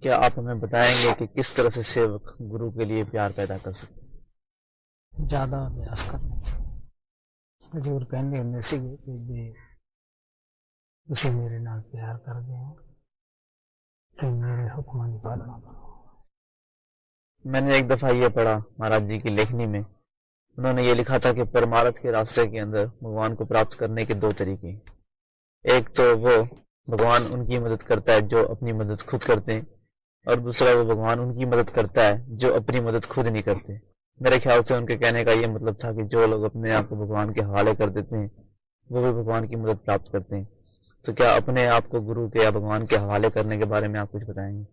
क्या आप हमें बताएंगे कि किस तरह से सेवक गुरु के लिए प्यार पैदा कर सकते हैं? ਜ਼ਿਆਦਾ ਅਭਿਆਸ ਕਰਨੇ ਸੀ। ਹਜ਼ੂਰ ਕਹਿੰਦੇ ਹੁੰਦੇ ਸੀਗੇ ਕਿ ਜੇ ਤੁਸੀਂ ਮੇਰੇ ਨਾਲ ਪਿਆਰ ਕਰਦੇ ਹੋ तो मेरे हुक्मां की पालना करो। मैंने एक दफा ये पढ़ा महाराज जी की लेखनी में। उन्होंने ये लिखा था कि परमार्थ के रास्ते के अंदर भगवान को प्राप्त करने के दो तरीके हैं। एक तो वो भगवान उनकी मदद करता है जो अपनी मदद खुद करते हैं, और दूसरा वो भगवान उनकी मदद करता है जो अपनी मदद खुद नहीं करते। मेरे ख्याल से उनके कहने का ये मतलब था कि जो लोग अपने आप को भगवान के हवाले कर देते हैं वो भी भगवान की मदद प्राप्त करते हैं। तो क्या अपने आप को गुरु के या भगवान के हवाले करने के बारे में आप कुछ बताएंगे?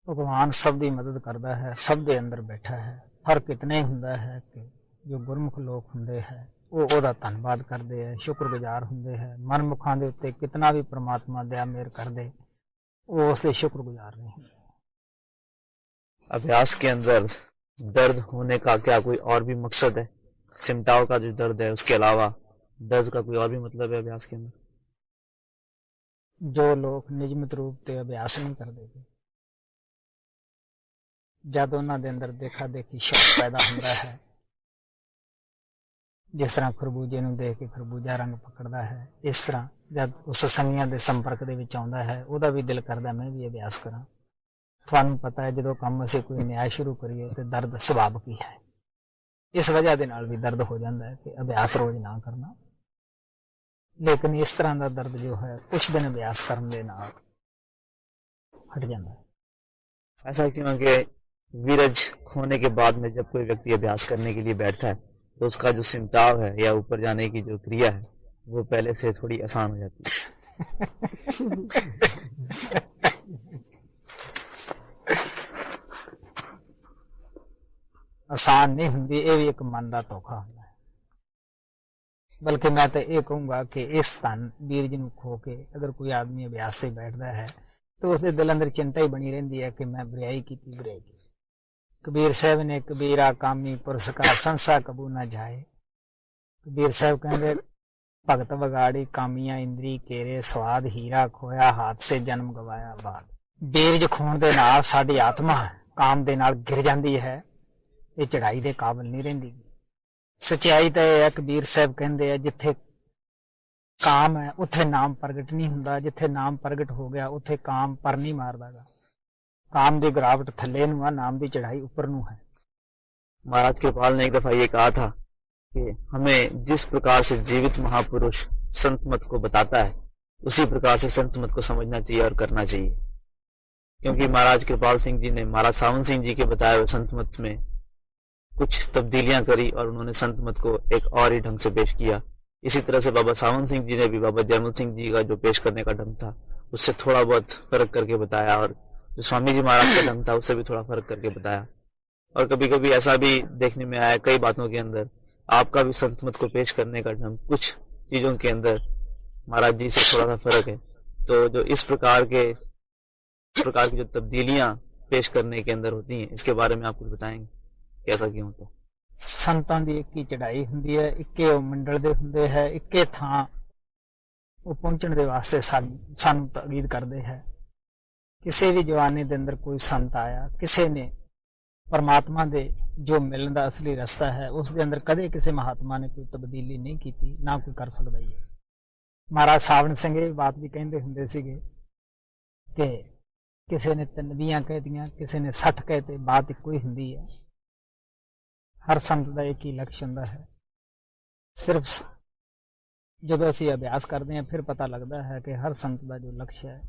भगवान सब दी मदद करता है, सब दे अंदर बैठा है। फर्क इतना ही हुंदा है कि जो गुरमुख लोग हुंदे हैं वो ओदा धन्नवाद करते हैं, शुक्रगुजार हुंदे हैं। मनमुखां दे उत्ते कितना भी परमात्मा दया मेहर कर दे वो उसके शुक्रगुजार नहीं हुंदे। अभ्यास के अंदर दर्द होने का क्या कोई और भी मकसद है? सिमटाव का जो दर्द है उसके अलावा दर्द का कोई और भी मतलब है अभ्यास के अंदर? जो लोग नियमित रूप से अभ्यास नहीं करते जब उन्होंने अंदर देखा देखी शौक पैदा होता है, जिस तरह खरबूजे नूं देख के खरबूजा रंग पकड़ता है, इस तरह जब उस संगियां दे संपर्क दे विच आउंदा है उहदा भी दिल करदा मैं भी अभ्यास करां। तुहानूं पता है जो काम असीं कोई न्याय शुरू करिए तो दर्द सुभाविक ही है। इस वजह दे नाल भी दर्द हो जाता है कि अभ्यास रोज ना करना। लेकिन इस तरह का दर्द जो है कुछ दिन अभ्यास करने दे नाल हट जाता है। ऐसा क्यों कि वीरज खोने के बाद में जब कोई व्यक्ति अभ्यास करने के लिए बैठता है तो उसका जो सिमटाव है या ऊपर जाने की जो क्रिया है वो पहले से थोड़ी आसान हो जाती है। आसान नहीं हुंदी, ये भी एक मन का धोखा हुंदा है। बल्कि मैं तो ये कहूँगा कि इस धन वीरज नूं खो के अगर कोई आदमी अभ्यास से बैठता है तो उसके दिल अंदर चिंता ही बनी रहती है कि मैं बुराई की। कबीर साहब ने कबीरा कामी पुरस्कार संसा कबू ना जाए। कबीर साहब कहते भगत बगाड़ी कामिया इंद्री केरे स्वाद हीरा खोया हाथ से जन्म गवाया बाद। बीरज खोण दे नाल साडी आत्मा काम दे नाल गिर जाती है, ये चढ़ाई दे काबिल नहीं रहिंदी। सच्चाई तो यह है कबीर साहब कहते हैं जिथे काम है उत्थे नाम प्रगट नहीं हुंदा, जिथे नाम प्रगट हो गया उत्थे काम पर नहीं मारदा गा। काम दी गिरावट थल्ले नूं आ, नाम दी चढ़ाई ऊपर नूं है। महाराज कृपाल ने एक दफा ये कहा था कि हमें जिस प्रकार से जीवित महापुरुष संत मत को बताता है उसी प्रकार से संत मत को समझना चाहिए और करना चाहिए। क्योंकि महाराज कृपाल सिंह जी ने महाराज सावन सिंह जी के बताए हुए संत मत में कुछ तब्दीलियां करी और उन्होंने संत मत को एक और ही ढंग से पेश किया। इसी तरह से बाबा सावन सिंह जी ने भी बाबा जयमल सिंह जी का जो पेश करने का ढंग था उससे थोड़ा बहुत फर्क करके बताया, और जो स्वामी जी महाराज का ढंग था उससे भी थोड़ा फर्क करके बताया। और कभी कभी ऐसा भी देखने में आया कई बातों के अंदर आपका भी संत मत को पेश करने का ढंग कुछ चीजों के अंदर महाराज जी से थोड़ा सा फर्क है। तो जो इस प्रकार की जो तब्दीलियां पेश करने के अंदर होती हैं इसके बारे में आप कुछ बताएंगे, कैसा क्यों होता है? संतां दी एक ही चढ़ाई हुंदी है, इक्के मंडल दे हुंदे है, इक्के थां वो पहुंचण दे वास्ते सानूं ताकीद करदे है। किसी भी जवानी दे अंदर कोई संत आया, किसी ने परमात्मा दे जो मिलण दा असली रास्ता है उस दे अंदर कदे किसी महात्मा ने कोई तब्दीली नहीं की, ना कोई कर सकदा ही है। महाराज सावण सिंह ये बात भी कहते हुंदे सीगे कि किसी ने 3 कह दियां, किसी ने 60 कहते, बात इक्को ही हुंदी है। हर संत का एक ही लक्ष्य हुंदा है। सिर्फ जदों असीं अभ्यास करते हैं फिर पता लगता है कि हर संत का जो लक्ष्य है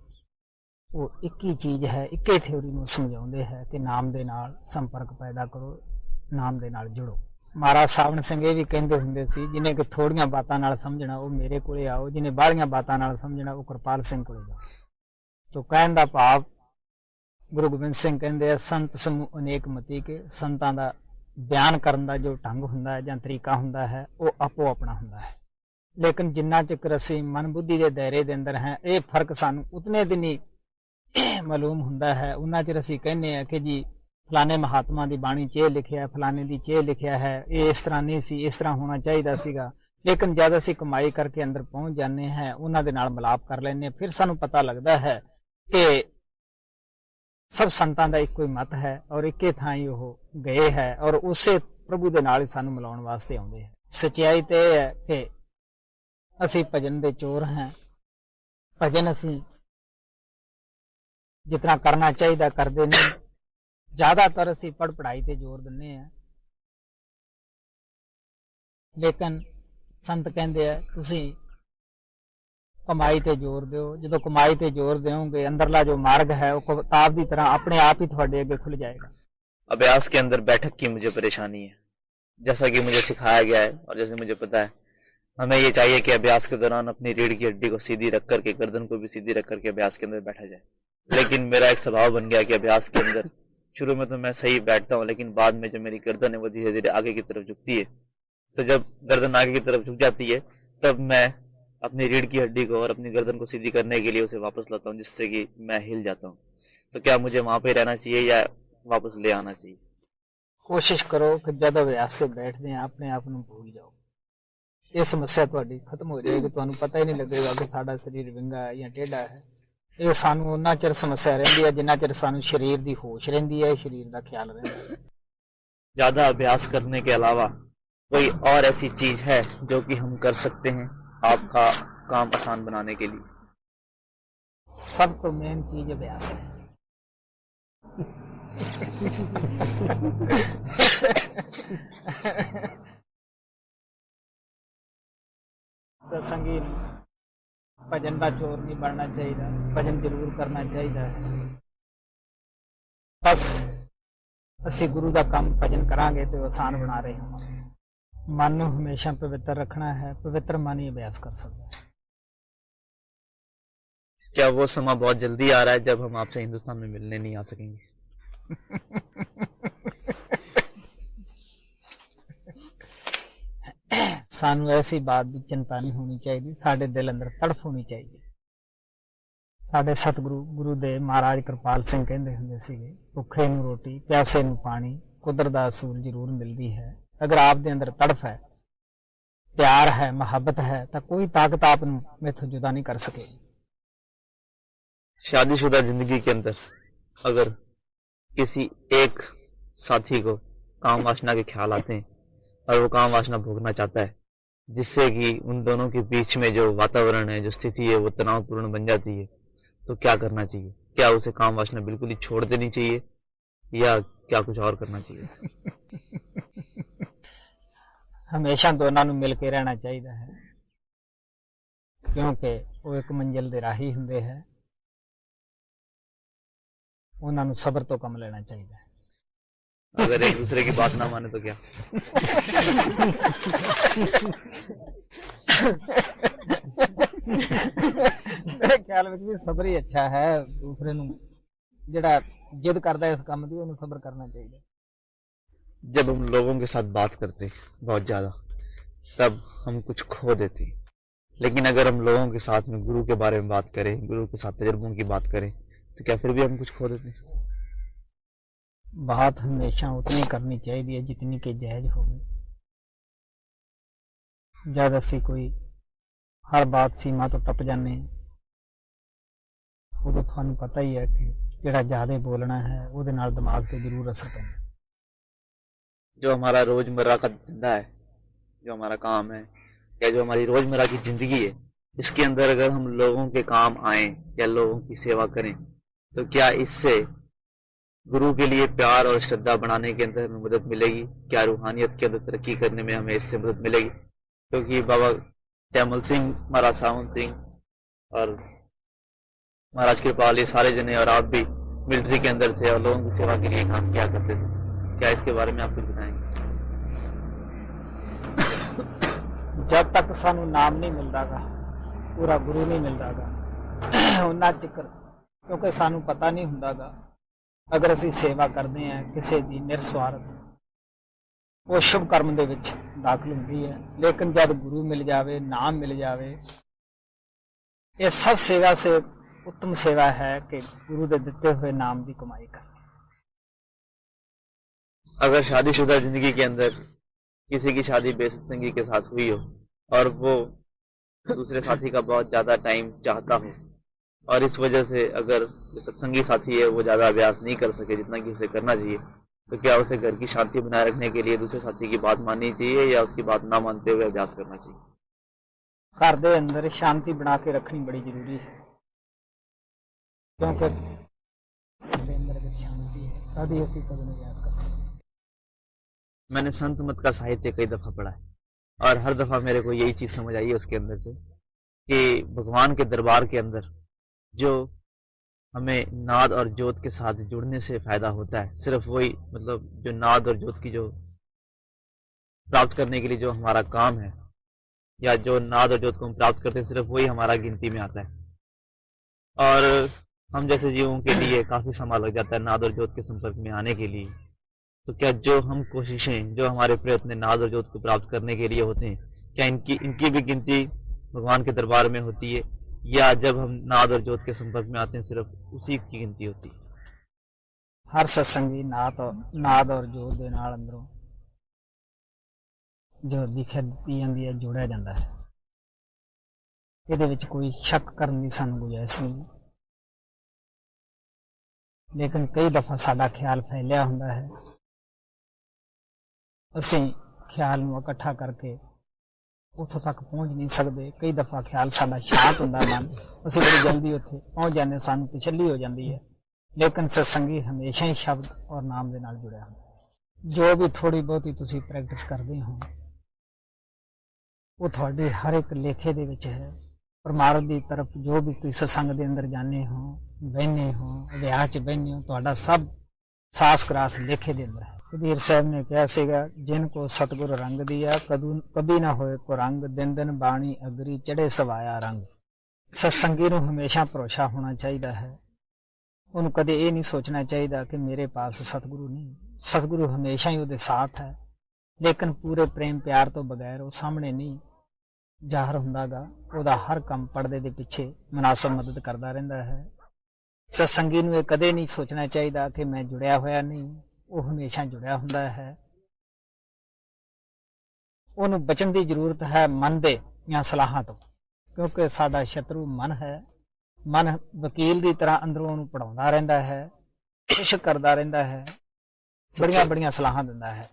वो एक ही चीज है, एक ही थ्योरी में समझाते हैं कि नाम दे नाल संपर्क पैदा करो, नाम दे नाल जुड़ो। महाराज सावण सिंह ये भी कहते हुंदे सी जिन्हें कि थोड़ियां बातां नाल समझना वो मेरे कोले आओ, जिन्हें बाहलियां बातां नाल समझना वो कृपाल सिंह कोले जाओ। तो कहण दा भाव गुरु गोबिंद सिंह कहते संत समूह अनेक मती के संतां दा बयान करन दा जो ढंग हुंदा है जां तरीका हुंदा है वो आपो अपना हुंदा है। लेकिन जिन्ना चिकर असीं मन बुद्धि के दायरे दे अंदर हैं ये फर्क सानूं उतने दिन ही मालूम हुंदा है। उन्ना चिर असीं कहने हैं कि जी फलाने महात्मा की बाणी च लिखिया, फलाने दी च लिखिया है, ये इस तरह नहीं सी, इस तरह होना चाहिए सीगा। लेकिन जद असीं कमाई करके अंदर पहुंच जाने हैं, उन्हां दे नाल मिलाप कर लैने, फिर सानूं पता लगता है कि ਸਭ ਸੰਤਾਂ ਦਾ ਇੱਕੋ ਹੀ ਮਤ ਹੈ ਔਰ ਇੱਕੇ ਥਾਂ ਹੀ ਉਹ ਗਏ ਹੈ ਔਰ ਉਸੇ ਪ੍ਰਭੂ ਦੇ ਨਾਲ ਹੀ ਸਾਨੂੰ ਮਿਲਾਉਣ ਵਾਸਤੇ ਆਉਂਦੇ ਹੈ। ਸੱਚਾਈ ਤੇ ਇਹ ਹੈ ਕਿ ਅਸੀਂ ਭਜਨ ਦੇ ਚੋਰ ਹਾਂ। ਭਜਨ ਅਸੀਂ ਜਿਤਨਾ ਕਰਨਾ ਚਾਹੀਦਾ ਕਰਦੇ ਨਹੀਂ। ਜ਼ਿਆਦਾਤਰ ਅਸੀਂ ਪੜ੍ਹਾਈ ਤੇ ਜ਼ੋਰ ਦਿੰਦੇ ਹਾਂ, ਲੇਕਿਨ ਸੰਤ ਕਹਿੰਦੇ ਆ ਤੁਸੀਂ ਕਮਾਈ ਤੇ ਜ਼ੋਰ ਦਿਓ। ਜਦੋਂ ਕਮਾਈ ਤੇ ਜ਼ੋਰ ਦਿਓਗੇ अंदरला जो मार्ग है वो किताब की तरह अपने आप ही थोड़े आगे खुल जाएगा। अभ्यास के अंदर बैठक की मुझे परेशानी है, जैसा कि मुझे सिखाया गया है और जैसे मुझे पता है, हमें ये चाहिए कि अभ्यास के दौरान अपनी रीढ़ की हड्डी को सीधी रख करके, गर्दन को भी सीधी रख करके अभ्यास के अंदर बैठा जाए। लेकिन मेरा एक स्वभाव बन गया कि अभ्यास के अंदर शुरू में तो मैं सही बैठता हूँ, लेकिन बाद में जब मेरी गर्दन है वो धीरे धीरे आगे की तरफ झुकती है, तो जब गर्दन आगे की तरफ झुक जाती है तब मैं अपनी रीढ़ की हड्डी को और अपनी गर्दन को सीधी करने के लिए उसे वापस लाता हूँ, जिससे कि मैं हिल जाता हूँ। तो क्या मुझे वहां पे रहना चाहिए या वापस ले आना चाहिए? कोशिश करो कि जब अभ्यास से बैठते हैं अपने आप को भूल जाओ। ये समस्या ਤੁਹਾਡੀ खत्म हो जाएगी, ਤੁਹਾਨੂੰ पता ही नहीं लगेगा कि साडा शरीर विंगा है या टेढ़ा है। ये सानू उन्ना चिर समस्या रहिंदी है जिन्ना चिर सानू शरीर दी होश रहिंदी है, शरीर दा ख्याल रहिंदा है। ज्यादा अभ्यास करने के अलावा कोई और ऐसी चीज है जो कि हम कर सकते हैं आपका काम आसान बनाने के लिए? सब तो मेन चीज अभ्यास है। सत्संगी भजन का चोर नहीं बनना चाहिए, भजन जरूर करना चाहिए। बस असी गुरु का काम भजन करांगे तो आसान बना रहे हैं। मन को हमेशा पवित्र रखना है, पवित्र मन ही अभ्यास कर सकता है। क्या वो समय बहुत जल्दी आ रहा है जब हम आपसे हिंदुस्तान में मिलने नहीं आ सकेंगे? सानू ऐसी बात की चिंता नहीं होनी चाहिए, साडे दिल अंदर तड़फ होनी चाहिए। साडे सतगुरु गुरुदेव महाराज कृपाल सिंह कहंदे हुंदे सीगे, भुखे नूं रोटी प्यासे नूं पानी कुदरत दा असूल जरूर मिलती है। अगर आप दे अंदर तड़फ है, प्यार है, मोहब्बत है, तो कोई ताकत आप मेथों जुदा नहीं कर सकेगी। शादीशुदा जिंदगी के अंदर अगर किसी एक साथी को काम वासना के ख्याल आते हैं और वो काम वासना भोगना चाहता है, जिससे कि उन दोनों के बीच में जो वातावरण है, जो स्थिति है, वो तनावपूर्ण बन जाती है, तो क्या करना चाहिए? क्या उसे काम वासना बिल्कुल ही छोड़ देनी चाहिए या क्या कुछ और करना चाहिए? हमेशा दोनों नूं मिल के रहना चाहिए है, क्योंकि वो एक मंजिल दे राही हुंदे है। उन्हां नूं सबर तो कम लेना चाहिए है। अगर एक दूसरे की बात ना माने तो क्या? मेरे ख्याल में भी सबर ही अच्छा है। दूसरे नूं जिहड़ा जिद करदा है इस काम दी, उन्हें सबर करना चाहिए। जब हम लोगों के साथ बात करते हैं बहुत ज्यादा, तब हम कुछ खो देते हैं। लेकिन अगर हम लोगों के साथ में गुरु के बारे में बात करें, गुरु के साथ तजुर्बों की बात करें, तो क्या फिर भी हम कुछ खो देते हैं? बात हमेशा उतनी करनी चाहिए जितनी कि जायज होगी। जब असी कोई हर बात सीमा तो टप जाने, उदों तुहानूं पता ही है कि जिहड़ा ज्यादा बोलना है उहदे नाल दिमाग ते जरूर असर पैंदा। जो हमारा रोजमर्रा का धंधा है, जो हमारा काम है, या जो हमारी रोजमर्रा की जिंदगी है, इसके अंदर अगर हम लोगों के काम आए या लोगों की सेवा करें, तो क्या इससे गुरु के लिए प्यार और श्रद्धा बढ़ाने के अंदर हमें मदद मिलेगी? क्या रूहानियत के अंदर तरक्की करने में हमें इससे मदद मिलेगी? क्योंकि बाबा जयमल सिंह, महाराज सावंत सिंह और महाराज कृपाल, ये सारे जने और आप भी मिलिट्री के अंदर थे और लोगों की सेवा के लिए काम किया करते थे। क्या इसके बारे में आप कुछ बताएंगे? जब तक सानू नाम नहीं मिलता गा, पूरा गुरु नहीं मिलता गा, उन्ना चिकर, क्योंकि सानू पता नहीं हुंदा गा। अगर असी सेवा करते हैं किसी की निरस्वार्थ, वो शुभ कर्म दे विच दाखिल होंदी है। लेकिन जब गुरु मिल जावे, नाम मिल जावे, ये सब सेवा से उत्तम सेवा है कि गुरु के दिते हुए नाम की कमाई करनी। अगर शादीशुदा जिंदगी के अंदर किसी की शादी बेसत्संगी के साथ हुई हो और वो दूसरे साथी का बहुत ज्यादा टाइम चाहता हो, और इस वजह से अगर जो सत्संगी साथी है वो ज़्यादा अभ्यास नहीं कर सके जितना कि उसे करना चाहिए, तो क्या उसे घर की शांति बनाए रखने के लिए दूसरे साथी की बात माननी चाहिए या उसकी बात ना मानते हुए अभ्यास करना चाहिए? घर दे अंदर शांति बना के रखनी बड़ी जरूरी है, क्योंकि घर दे अंदर अगर शांति है तभी असी कदम अभ्यास कर सकते हैं। मैंने संत मत का साहित्य कई दफ़ा पढ़ा है और हर दफ़ा मेरे को यही चीज़ समझ आई है उसके अंदर से कि भगवान के दरबार के अंदर जो हमें नाद और जोत के साथ जुड़ने से फ़ायदा होता है, सिर्फ वही मतलब जो नाद और जोत की जो प्राप्त करने के लिए जो हमारा काम है या जो नाद और जोत को हम प्राप्त करते हैं, सिर्फ वही हमारा गिनती में आता है। और हम जैसे जीवों के लिए काफ़ी समय लग जाता है नाद और जोत के संपर्क में आने के लिए। तो क्या जो हम कोशिशें, जो हमारे प्रयत्न नाद और जोत को प्राप्त करने के लिए होते हैं, क्या इनकी भी गिनती भगवान के दरबार में होती है, या जब हम नाद और जोत के संपर्क में आते हैं सिर्फ उसी की गिनती होती है? हर सत्संगी नाद और जोत दे नाल अंदरों जो दिखा दी जाती है जुड़िया जाता है। ਇਹਦੇ ਵਿੱਚ कोई शक करने की सानू गुंजाइश नहीं, लेकिन कई दफा साडा ख्याल फैलिया हुंदा है, असीं ख्याल नूं इकट्ठा करके उथों तक पहुंच नहीं सकते। कई दफा ख्याल साडा शांत हुंदा मन, असीं बड़ी जल्दी उत्थे पहुंच जाने, सानू तसल्ली हो जाती है। लेकिन सत्संगी हमेशा ही शब्द और नाम दे नाल जुड़िया हुंदा। जो भी थोड़ी बहुती तुसीं प्रैक्टिस करदे हो वो तुहाडी हर एक लेखे दे विच है। परमार्थ की तरफ जो भी तुसीं सत्संग दे अंदर जाने हो, बहने हो, अभ्यास च बहने हो, तुहाडा सब सास करास लेखे दे अंदर है। कबीर साहब ने कहा सीगा, जिनको सतगुर रंग दिया कभी ना होए को रंग, दिन दिन बाणी अगरी चढ़े सवाया रंग। सत्संगी नूं हमेशा भरोसा होना चाहिए है, उन्होंने कदे ये नहीं सोचना चाहिए कि मेरे पास सतगुरु नहीं। सतगुरु हमेशा ही उहदे साथ है, लेकिन पूरे प्रेम प्यार तो बगैर वो सामने नहीं जाहिर हुंदागा। उहदा हर काम पड़दे दे पिछे मुनासब मदद करता रहिंदा है। सत्संगी नूं कदे नहीं सोचना चाहिए कि मैं जुड़िया होया नहीं, वो हमेशा जुड़िया हुंदा है। उहनूं बचण दी जरूरत है मन दे या सलाहां तो, क्योंकि साडा शत्रु मन है। मन वकील की तरह अंदरों उहनूं पढ़ाउंदा रहिंदा है, कुछ करदा रहिंदा है, बड़ियां बड़ियां सलाहां दिंदा है।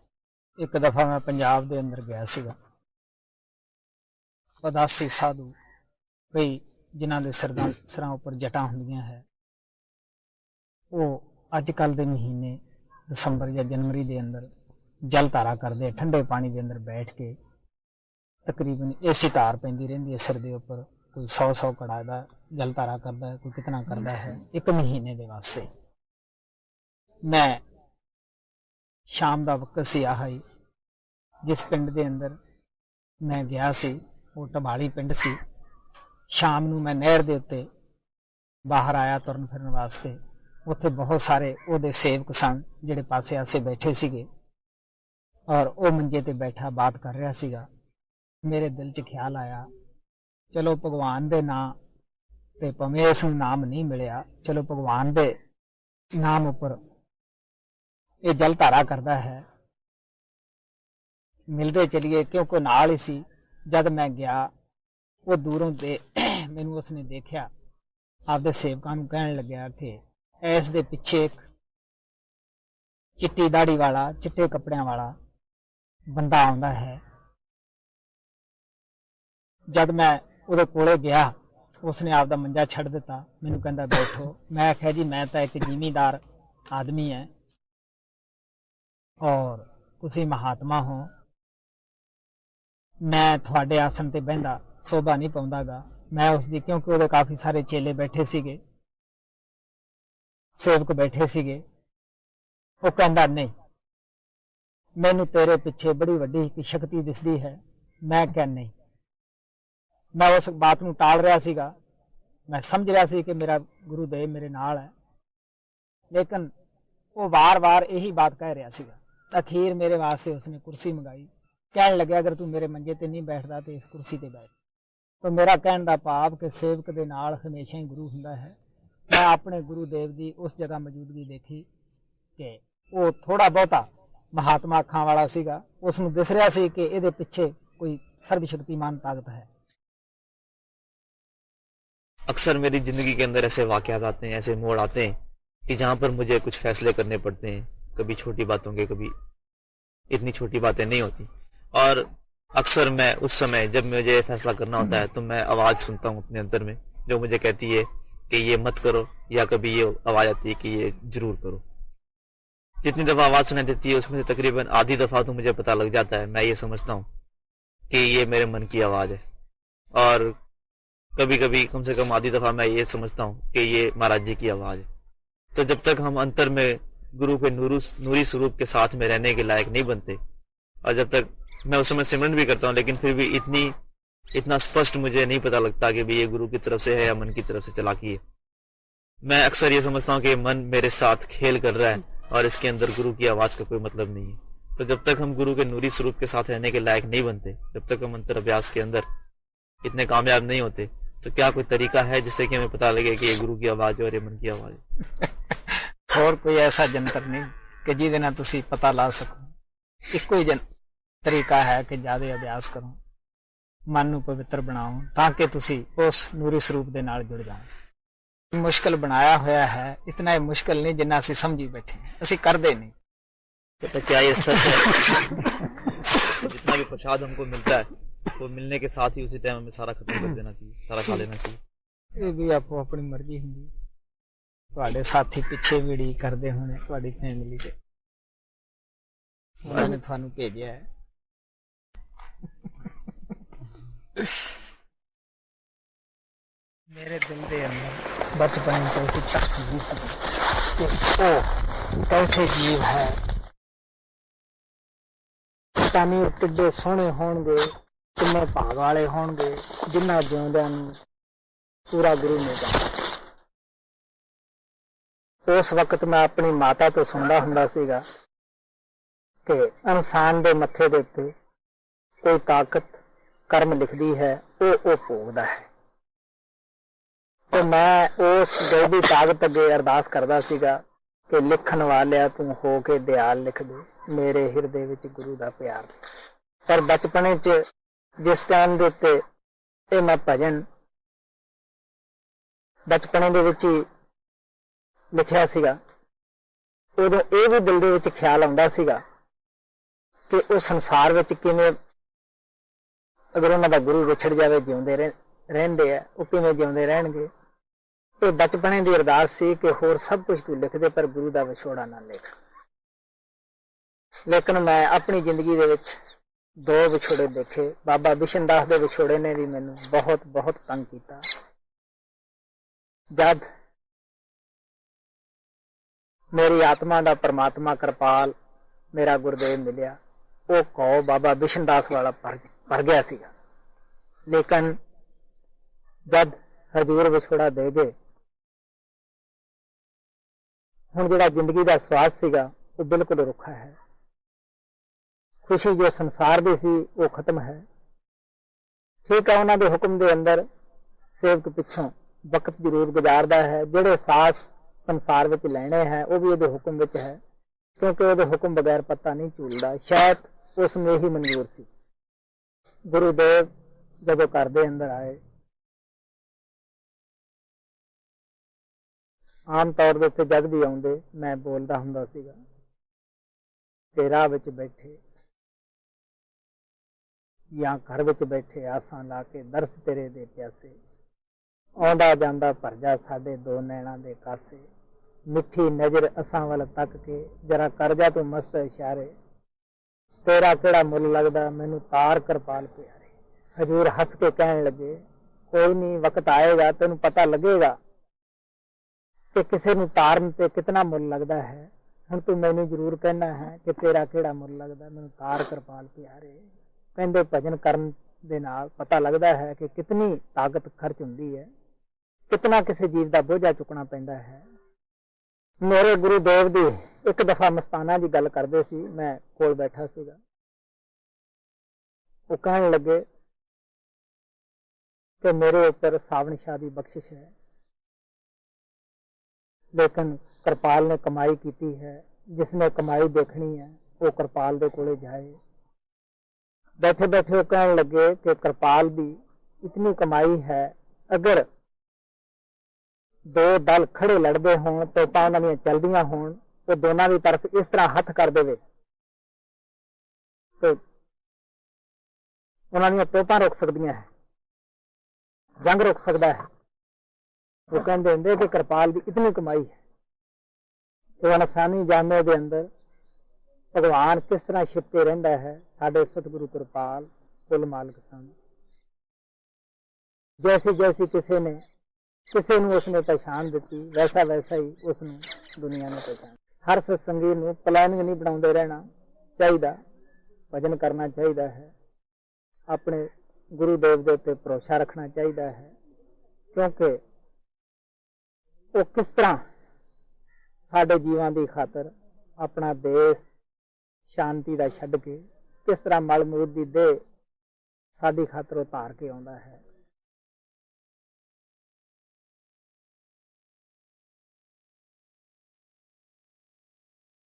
एक दफा मैं पंजाब दे अंदर गया सीगा, उदासी साधु कई जिन्हां दे सिरां उपर जटां हुंदियां है, वो अजकल दे महीने दसंबर या जनवरी दे अंदर जल धारा करते, ठंडे पानी के अंदर बैठ के तकरीबन ऐसी धार पैंदी रहिंदी है सिर दे उपर। कोई 100 कड़ा दा जल धारा करता है, कोई कितना करता है, एक महीने दे वास्ते। मैं शाम का वक्त सी आई, जिस पिंड दे अंदर मैं गया सी वो ढबाली पिंड सी। शाम नूं मैं नहर दे उत्ते बाहर आया तुरन फिरन वास्ते। उत्थे बहुत सारे ओहदे सेवक सन जिहड़े पासे आसे बैठे सीगे, और वो मंजे ते बैठा बात कर रहा सीगा। मेरे दिल च ख्याल आया, चलो भगवान दे नाम ते भावें इस नाम नहीं मिलिया, चलो भगवान दे नाम उपर ये जल धारा करता है, मिलते चलिए। क्योंकि नाल ही सी, जद मैं गया वो दूरों दे मैनू उसने देखा, आपदे सेवकां नूं कहण लग्या कि इस दे पिछे एक चिट्टी दाड़ी वाला, चिट्टे कपड़ियां वाला बंदा आउंदा है। जद मैं उहदे कोले गया, उसने आपदा मंजा छड़ दिता, मैनू कहंदा बैठो। मैं आख्या जी मैं तो एक जिमीदार आदमी है और तुसीं महात्मा हो, मैं तुहाडे आसन ते बहिंदा शोभा नहीं पाउंदागा। मैं उसकी, क्योंकि उहदे काफ़ी सारे चेले बैठे सीगे, सेवक बैठे सीगे। वो कहंदा नहीं, मैनू तेरे पिछे बड़ी वड्डी एक शक्ति दिसदी है। मैं क्या नहीं, मैं उस बात नूं टाल रहा सीगा। मैं समझ रहा सी कि मेरा गुरुदेव मेरे नाल है, लेकिन वो बार बार यही बात कह रहा सीगा। अखीर मेरे वास्ते उसने कुर्सी मंगाई, कहन लगे अगर तू मेरे मंजे ते नहीं बैठदा तो इस कुर्सी ते बैठ। तो मेरा कहण दा भाव कि सेवक दे नाल हमेशा ही गुरु हुंदा है। मैं अपने गुरुदेव की उस जगह मौजूदगी देखी कि वो थोड़ा बहुता महात्मा अखां वाला सीगा। उसनूं दिस रहा सी कि इहदे पिछे कोई सर्वशक्तिमान ताकत है। अक्सर मेरी ज़िंदगी के अंदर ऐसे वाक़यात आते हैं, ऐसे मोड़ आते हैं कि जहाँ पर मुझे कुछ फ़ैसले करने पड़ते हैं, कभी छोटी बातों के, कभी इतनी छोटी बातें नहीं होती। और अक्सर मैं उस समय जब मुझे फ़ैसला करना होता है तो मैं आवाज़ सुनता हूँ अपने अंदर में, जो मुझे कहती है कि ये मत करो, या कभी ये आवाज़ आती है कि ये ज़रूर करो। जितनी दफ़ा आवाज़ सुनाई देती है उसमें से तकरीबन आधी दफ़ा तो मुझे पता लग जाता है, मैं ये समझता हूँ कि ये मेरे मन की आवाज़ है। और कभी कभी कम से कम आधी दफ़ा मैं ये समझता हूँ कि ये महाराज जी की आवाज़ है। तो जब तक हम अंतर में गुरु के नूरी स्वरूप के साथ में रहने के लायक नहीं बनते, और जब तक मैं उस समय सिमरन भी करता हूँ लेकिन फिर भी इतना स्पष्ट मुझे नहीं पता लगता कि ये गुरु की तरफ से है या मन की तरफ से चालाकी है। मैं अक्सर ये समझता हूँ कि मन मेरे साथ खेल कर रहा है और इसके अंदर गुरु की आवाज़ का कोई मतलब नहीं है। तो जब तक हम गुरु के नूरी स्वरूप के साथ रहने के लायक नहीं बनते, जब तक हम अंतर अभ्यास के अंदर इतने कामयाब नहीं होते, तो क्या कोई तरीका है जिससे कि हमें पता लगे कि ये गुरु की आवाज़ है और ये मन की आवाज़ है? ਹੋਰ ਕੋਈ ਐਸਾ ਜੰਤਰ ਨਹੀਂ ਕਿ ਜਿਹਦੇ ਨਾਲ ਤੁਸੀਂ ਪਤਾ ਲਾ ਸਕੋ। ਇੱਕੋ ਹੀ ਤਰੀਕਾ ਹੈ ਕਿ ਜ਼ਿਆਦਾ ਅਭਿਆਸ ਕਰੋ, ਮਨ ਨੂੰ ਪਵਿੱਤਰ ਬਣਾਓ ਤਾਂ ਕਿ ਤੁਸੀਂ ਉਸ ਨੂਰੀ ਸਰੂਪ ਦੇ ਨਾਲ ਜੁੜ ਜਾਓ। ਮੁਸ਼ਕਿਲ ਬਣਾਇਆ ਹੋਇਆ ਹੈ, इतना ही मुश्किल नहीं जिन्ना ਅਸੀਂ समझी बैठे हैं, ਅਸੀਂ ਕਰਦੇ नहीं। तो क्या ये सच है? जितना भी प्रसाद हमको मिलता है वो मिलने के साथ ही उसी टाइम हमें सारा खत्म कर देना चाहिए, सारा खा लेना चाहिए। ਇਹ ਵੀ ਆਪੋ ਆਪਣੀ ਮਰਜ਼ੀ ਹੁੰਦੀ। ਤੁਹਾਡੇ ਸਾਥੀ ਪਿੱਛੇ ਵੀ ਉਡੀਕ ਕਰਦੇ ਹੋਣੇ, ਤੁਹਾਡੀ ਫੈਮਿਲੀ ਦੇ, ਉਹਨਾਂ ਨੇ ਤੁਹਾਨੂੰ ਭੇਜਿਆ ਹੈ। ਮੇਰੇ ਦਿਲ ਦੇ ਅੰਦਰ ਬਚਪਨ ਵਿੱਚ ऐसी तकलीफ ਸੀ कि ਉਹ कैसे जीव है, ਪਤਾ ਨਹੀਂ ਉਹ ਕਿੱਡੇ ਸੋਹਣੇ ਹੋਣਗੇ, ਕਿੰਨੇ ਭਾਗ ਵਾਲੇ ਹੋਣਗੇ ਜਿਨ੍ਹਾਂ ਜਿਉਂਦਿਆਂ ਨੂੰ ਪੂਰਾ ਗੁਰੂ ਮਿਲ ਜਾਂਦਾ। ਉਸ ਵਕਤ ਮੈਂ ਆਪਣੀ ਮਾਤਾ ਤੋਂ ਸੁਣਦਾ ਹੁੰਦਾ ਸੀਗਾ ਕਿ ਇਨਸਾਨ ਦੇ ਮੱਥੇ ਦੇ ਉੱਤੇ ਕੋਈ ਤਾਕਤ ਕਰਮ ਲਿਖਦੀ ਹੈ, ਉਹ ਭੋਗਦਾ ਹੈ। ਤੇ ਮੈਂ ਉਸ ਗੈਬੀ ਤਾਕਤ ਅੱਗੇ ਅਰਦਾਸ ਕਰਦਾ ਸੀਗਾ ਕਿ ਲਿਖਣ ਵਾਲਿਆ ਤੂੰ ਹੋ ਕੇ ਦਿਆਲ ਲਿਖ ਦੇ, ਮੇਰੇ ਹਿਰਦੇ ਵਿੱਚ ਗੁਰੂ ਦਾ ਪਿਆਰ। ਪਰ ਬਚਪਨੇ 'ਚ ਜਿਸ ਟਾਈਮ ਦੇ ਉੱਤੇ ਇਹ ਮੈਂ ਭਜਨ ਬਚਪਨੇ ਦੇ ਵਿੱਚ ਹੀ ਲਿਖਿਆ ਸੀਗਾ, ਉਦੋਂ ਇਹ ਵੀ ਦਿਲ ਦੇ ਵਿੱਚ ਖਿਆਲ ਆਉਂਦਾ ਸੀਗਾ ਕਿ ਉਹ ਸੰਸਾਰ ਵਿੱਚ ਕਿਵੇਂ, ਅਗਰ ਉਹਨਾਂ ਦਾ ਗੁਰੂ ਵਿਛੜ ਜਾਵੇ, ਜਿਉਂਦੇ ਰਹਿੰਦੇ ਆ, ਉਹ ਕਿਵੇਂ ਜਿਉਂਦੇ ਰਹਿਣਗੇ। ਇਹ ਬਚਪਨੇ ਦੀ ਅਰਦਾਸ ਸੀ ਕਿ ਹੋਰ ਸਭ ਕੁਝ ਤੂੰ ਲਿਖ ਦੇ ਪਰ ਗੁਰੂ ਦਾ ਵਿਛੋੜਾ ਨਾ ਲਿਖ। ਲੇਕਿਨ ਮੈਂ ਆਪਣੀ ਜ਼ਿੰਦਗੀ ਦੇ ਵਿੱਚ 2 ਵਿਛੋੜੇ ਦੇਖੇ। ਬਾਬਾ ਬਿਸ਼ਨ ਦਾਸ ਦੇ ਵਿਛੋੜੇ ਨੇ ਵੀ ਮੈਨੂੰ ਬਹੁਤ ਬਹੁਤ ਤੰਗ ਕੀਤਾ। ਜਦ ਮੇਰੀ ਆਤਮਾ ਦਾ ਪਰਮਾਤਮਾ ਕਿਰਪਾਲ ਮੇਰਾ ਗੁਰਦੇਵ ਮਿਲਿਆ, ਉਹ ਕੌ ਬਾਬਾ ਬਿਸ਼ਨ ਦਾਸ ਵਾਲਾ ਭਰ ਗਿਆ ਸੀਗਾ। ਲੇਕਿਨ ਜਦ ਹਜ਼ੂਰ ਵਿਛੋੜਾ ਦੇ ਗਏ, ਹੁਣ ਜਿਹੜਾ ਜ਼ਿੰਦਗੀ ਦਾ ਸਵਾਦ ਸੀਗਾ ਉਹ ਬਿਲਕੁਲ ਰੁੱਖਾ ਹੈ। ਖੁਸ਼ੀ ਜੋ ਸੰਸਾਰ ਦੀ ਸੀ ਉਹ ਖਤਮ ਹੈ। ਠੀਕ ਹੈ, ਉਹਨਾਂ ਦੇ ਹੁਕਮ ਦੇ ਅੰਦਰ ਸੇਵਕ ਪਿੱਛੋਂ ਵਕਤ ਜ਼ਰੂਰ ਗੁਜ਼ਾਰਦਾ ਹੈ। ਜਿਹੜੇ ਸਾਸ ਸੰਸਾਰ ਵਿੱਚ ਲੈਣੇ ਹੈ ਉਹ ਵੀ ਉਹਦੇ ਹੁਕਮ ਵਿੱਚ ਹੈ, ਕਿਉਂਕਿ ਉਹਦੇ ਹੁਕਮ ਬਗੈਰ ਪੱਤਾ ਨਹੀਂ ਝੂਲਦਾ। ਸ਼ਾਇਦ ਉਸ ਨੂੰ ਇਹੀ ਮਨਜ਼ੂਰ ਸੀ। ਗੁਰੂਦੇਵ ਜਦੋਂ ਘਰ ਦੇ ਅੰਦਰ ਆਏ, ਆਮ ਤੌਰ ਦੇ ਉੱਤੇ ਜਦ ਵੀ ਆਉਂਦੇ ਮੈਂ ਬੋਲਦਾ ਹੁੰਦਾ ਸੀਗਾ ਤੇ ਰਾਹ ਵਿੱਚ ਬੈਠੇ ਜਾਂ ਘਰ ਵਿੱਚ ਬੈਠੇ ਆਸਾਂ ਲਾ ਕੇ ਦਰਸ ਤੇਰੇ ਦੇ ਪਿਆਸੇ, ਆਉਂਦਾ ਜਾਂਦਾ ਭਰਜਾ ਸਾਡੇ 2 ਨੈਣਾਂ ਦੇ ਕਾਸੇ, ਮਿੱਠੀ ਨਜ਼ਰ ਅਸਾਂ ਵੱਲ ਤੱਕ ਕੇ ਜਰਾ ਕਰ ਜਾ ਤੂੰ ਮਸਤ ਇਸ਼ਾਰੇ, ਤੇਰਾ ਕਿਹੜਾ ਮੁੱਲ ਲੱਗਦਾ ਮੈਨੂੰ ਤਾਰ ਕਿਰਪਾਲ ਪਿਆਰੇ। ਹਜ਼ੂਰ ਹੱਸ ਕੇ ਕਹਿਣ ਲੱਗੇ, ਕੋਈ ਨਹੀਂ, ਵਕਤ ਆਏਗਾ ਤੈਨੂੰ ਪਤਾ ਲੱਗੇਗਾ ਕਿ ਕਿਸੇ ਨੂੰ ਤਾਰਨ ਤੇ ਕਿਤਨਾ ਮੁੱਲ ਲੱਗਦਾ ਹੈ। ਹੁਣ ਤੂੰ ਮੈਨੂੰ ਜ਼ਰੂਰ ਕਹਿਣਾ ਹੈ ਕਿ ਤੇਰਾ ਕਿਹੜਾ ਮੁੱਲ ਲੱਗਦਾ ਮੈਨੂੰ ਤਾਰ ਕਿਰਪਾਲ ਪਿਆਰੇ। ਕਹਿੰਦੇ ਭਜਨ ਕਰਨ ਦੇ ਨਾਲ ਪਤਾ ਲੱਗਦਾ ਹੈ ਕਿ ਕਿਤਨੀ ਤਾਕਤ ਖਰਚ ਹੁੰਦੀ ਹੈ, ਕਿਤਨਾ ਕਿਸੇ ਜੀਵ ਦਾ ਬੋਝਾ ਚੁੱਕਣਾ ਪੈਂਦਾ ਹੈ। ਮੇਰੇ ਗੁਰੂਦੇਵ ਦੀ ਇੱਕ ਦਫਾ ਮਸਤਾਨਾ ਦੀ ਗੱਲ ਕਰਦੇ ਸੀ, ਮੈਂ ਕੋਲ ਬੈਠਾ ਸੀਗਾ। ਉਹ ਕਹਿਣ ਲੱਗੇ ਕਿ ਮੇਰੇ ਉੱਪਰ ਸਾਵਣ ਸ਼ਾਹ ਦੀ ਬਖਸ਼ਿਸ਼ ਹੈ, लेकिन कृपाल ने कमाई की है। जिसने कमाई देखनी है वो कृपाल दे कोले जाए। बैठे बैठे वो कहने लगे कि कृपाल भी इतनी कमाई है, अगर दो दल खड़े लड़ते होण, तोपां उन्हां दीयां चलदियां होण, तो दोनों की तरफ इस तरह हथ कर देवे तो उन्हां दीयां तोपां रुक सकदियां है, जंग रुक सकता है। वो कहते होंगे कि कृपाल की इतनी कमाई है। तो इनसानी जामे के अंदर भगवान किस तरह छिपके रहिंदा है, साडे सतगुरु कृपाल कुल मालिक सन। जैसी जैसी किसी ने उसने पहचान दी, वैसा वैसा ही उसने दुनिया ने पहचान। हर सत्संगी नूं प्लैनिंग नहीं बनाते रहना चाहिए, भजन करना चाहिए है, अपने गुरुदेव के उत्ते भरोसा रखना चाहिए है, क्योंकि वो किस तरह साडे जीवां की खातर अपना देश शांति का छड्ड के किस तरह मल मूल की देह साडी खातर उतार के आउंदा है।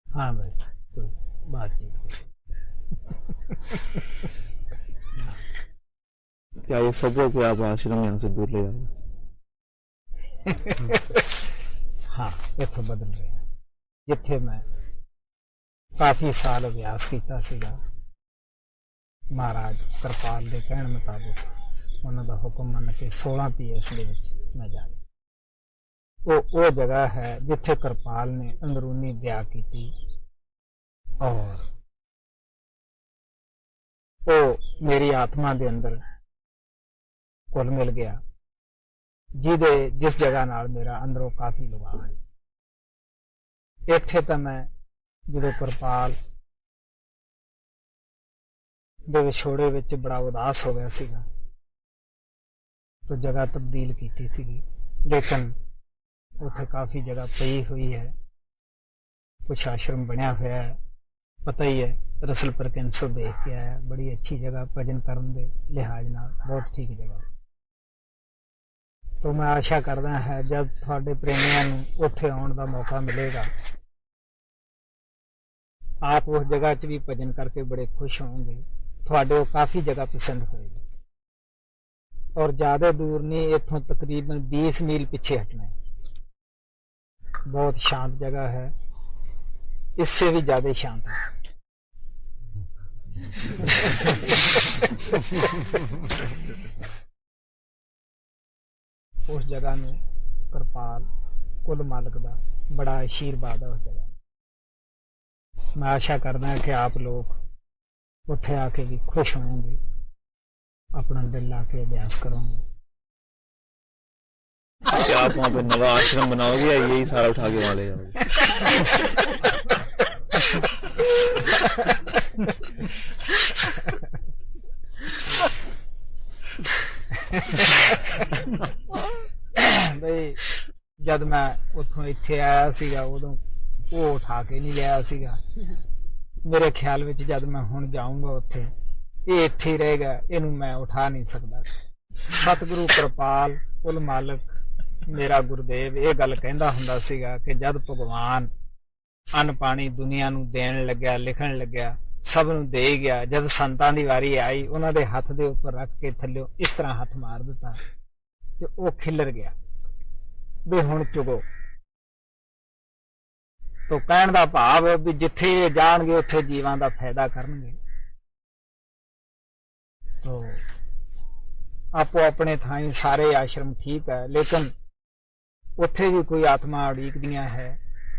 हाँ भाई, कोई बातचीत क्या ये सच है कि आप आश्रम यहाँ से दूर ले जाओगे? हाँ, इत्थों बदल रहे हैं। जिथे मैं काफी साल अभ्यास किया सीगा, महाराज कृपाल के कहने मुताबिक उन्होंने हुक्म मन के 16 PS मैं जा वो जगह है जिथे कृपाल ने अंदरूनी दया की और वो मेरी आत्मा के अंदर कुल मिल गया, जिस जगह नाल मेरा अंदरों काफी लगाव है। इत्थे तो मैं जो कृपाल दे विछोड़े विच बड़ा उदास हो गया सीगा, तो जगह तब्दील की सीगी, लेकिन उत्थे काफी जगह पई हुई है, कुछ आश्रम बनया हुआ है, पता ही है। रसल परकिंसो देख के आया, बड़ी अच्छी जगह भजन करन दे लिहाज नाल बहुत ठीक जगह। तो मैं आशा करदा है जब थोड़े प्रेमियों नूं उत्थे आउण दा मौका मिलेगा, आप उस जगह च भी भजन करके बड़े खुश होंगे, थोड़े काफी जगह पसंद होएगी। और ज्यादा दूर नहीं, इत्थों तकरीबन 20 मील पीछे हटना है, बहुत शांत जगह है, इससे भी ज्यादा शांत है। उस जगह में कृपाल कुल मालिक का बड़ा आशीर्वाद है उस जगह। मैं आशा करदा कि आप लोग उत्थे आके भी खुश होंगे, अपना दिल लाके अभ्यास करोगे। क्या आप वहाँ पे नवा आश्रम बनाओगे या यही सारा उठा के वहाँ ले जाओगे? भाई जब मैं उतों इत्थे आया सीगा उदों वो उठा के नहीं लिया सीगा। मेरे ख्याल विच जब मैं हुण जाऊंगा उत्थे ये इत्थे ही रहेगा, इनू मैं उठा नहीं सकता। सतगुरु कृपाल कुल मालिक मेरा गुरुदेव ये गल कहंदा हुंदा सीगा कि जद भगवान अन्न पानी दुनिया नू देण लग्या, लिखण लग्या, सब नू दे गया, जद संतां दी वारी आई उन्हां दे हथ दे उपर रख के थल्ले इस तरह हथ मार दिता ते वो खिलर गया भी हुण चुगो। तो कहण दा भाव भी जिथे जाणगे उत्थे जीवां दा फायदा करनगे। तो आपो अपने थाई सारे आश्रम ठीक है, लेकिन उत्थे भी कोई आत्मा उड़ीकदियां है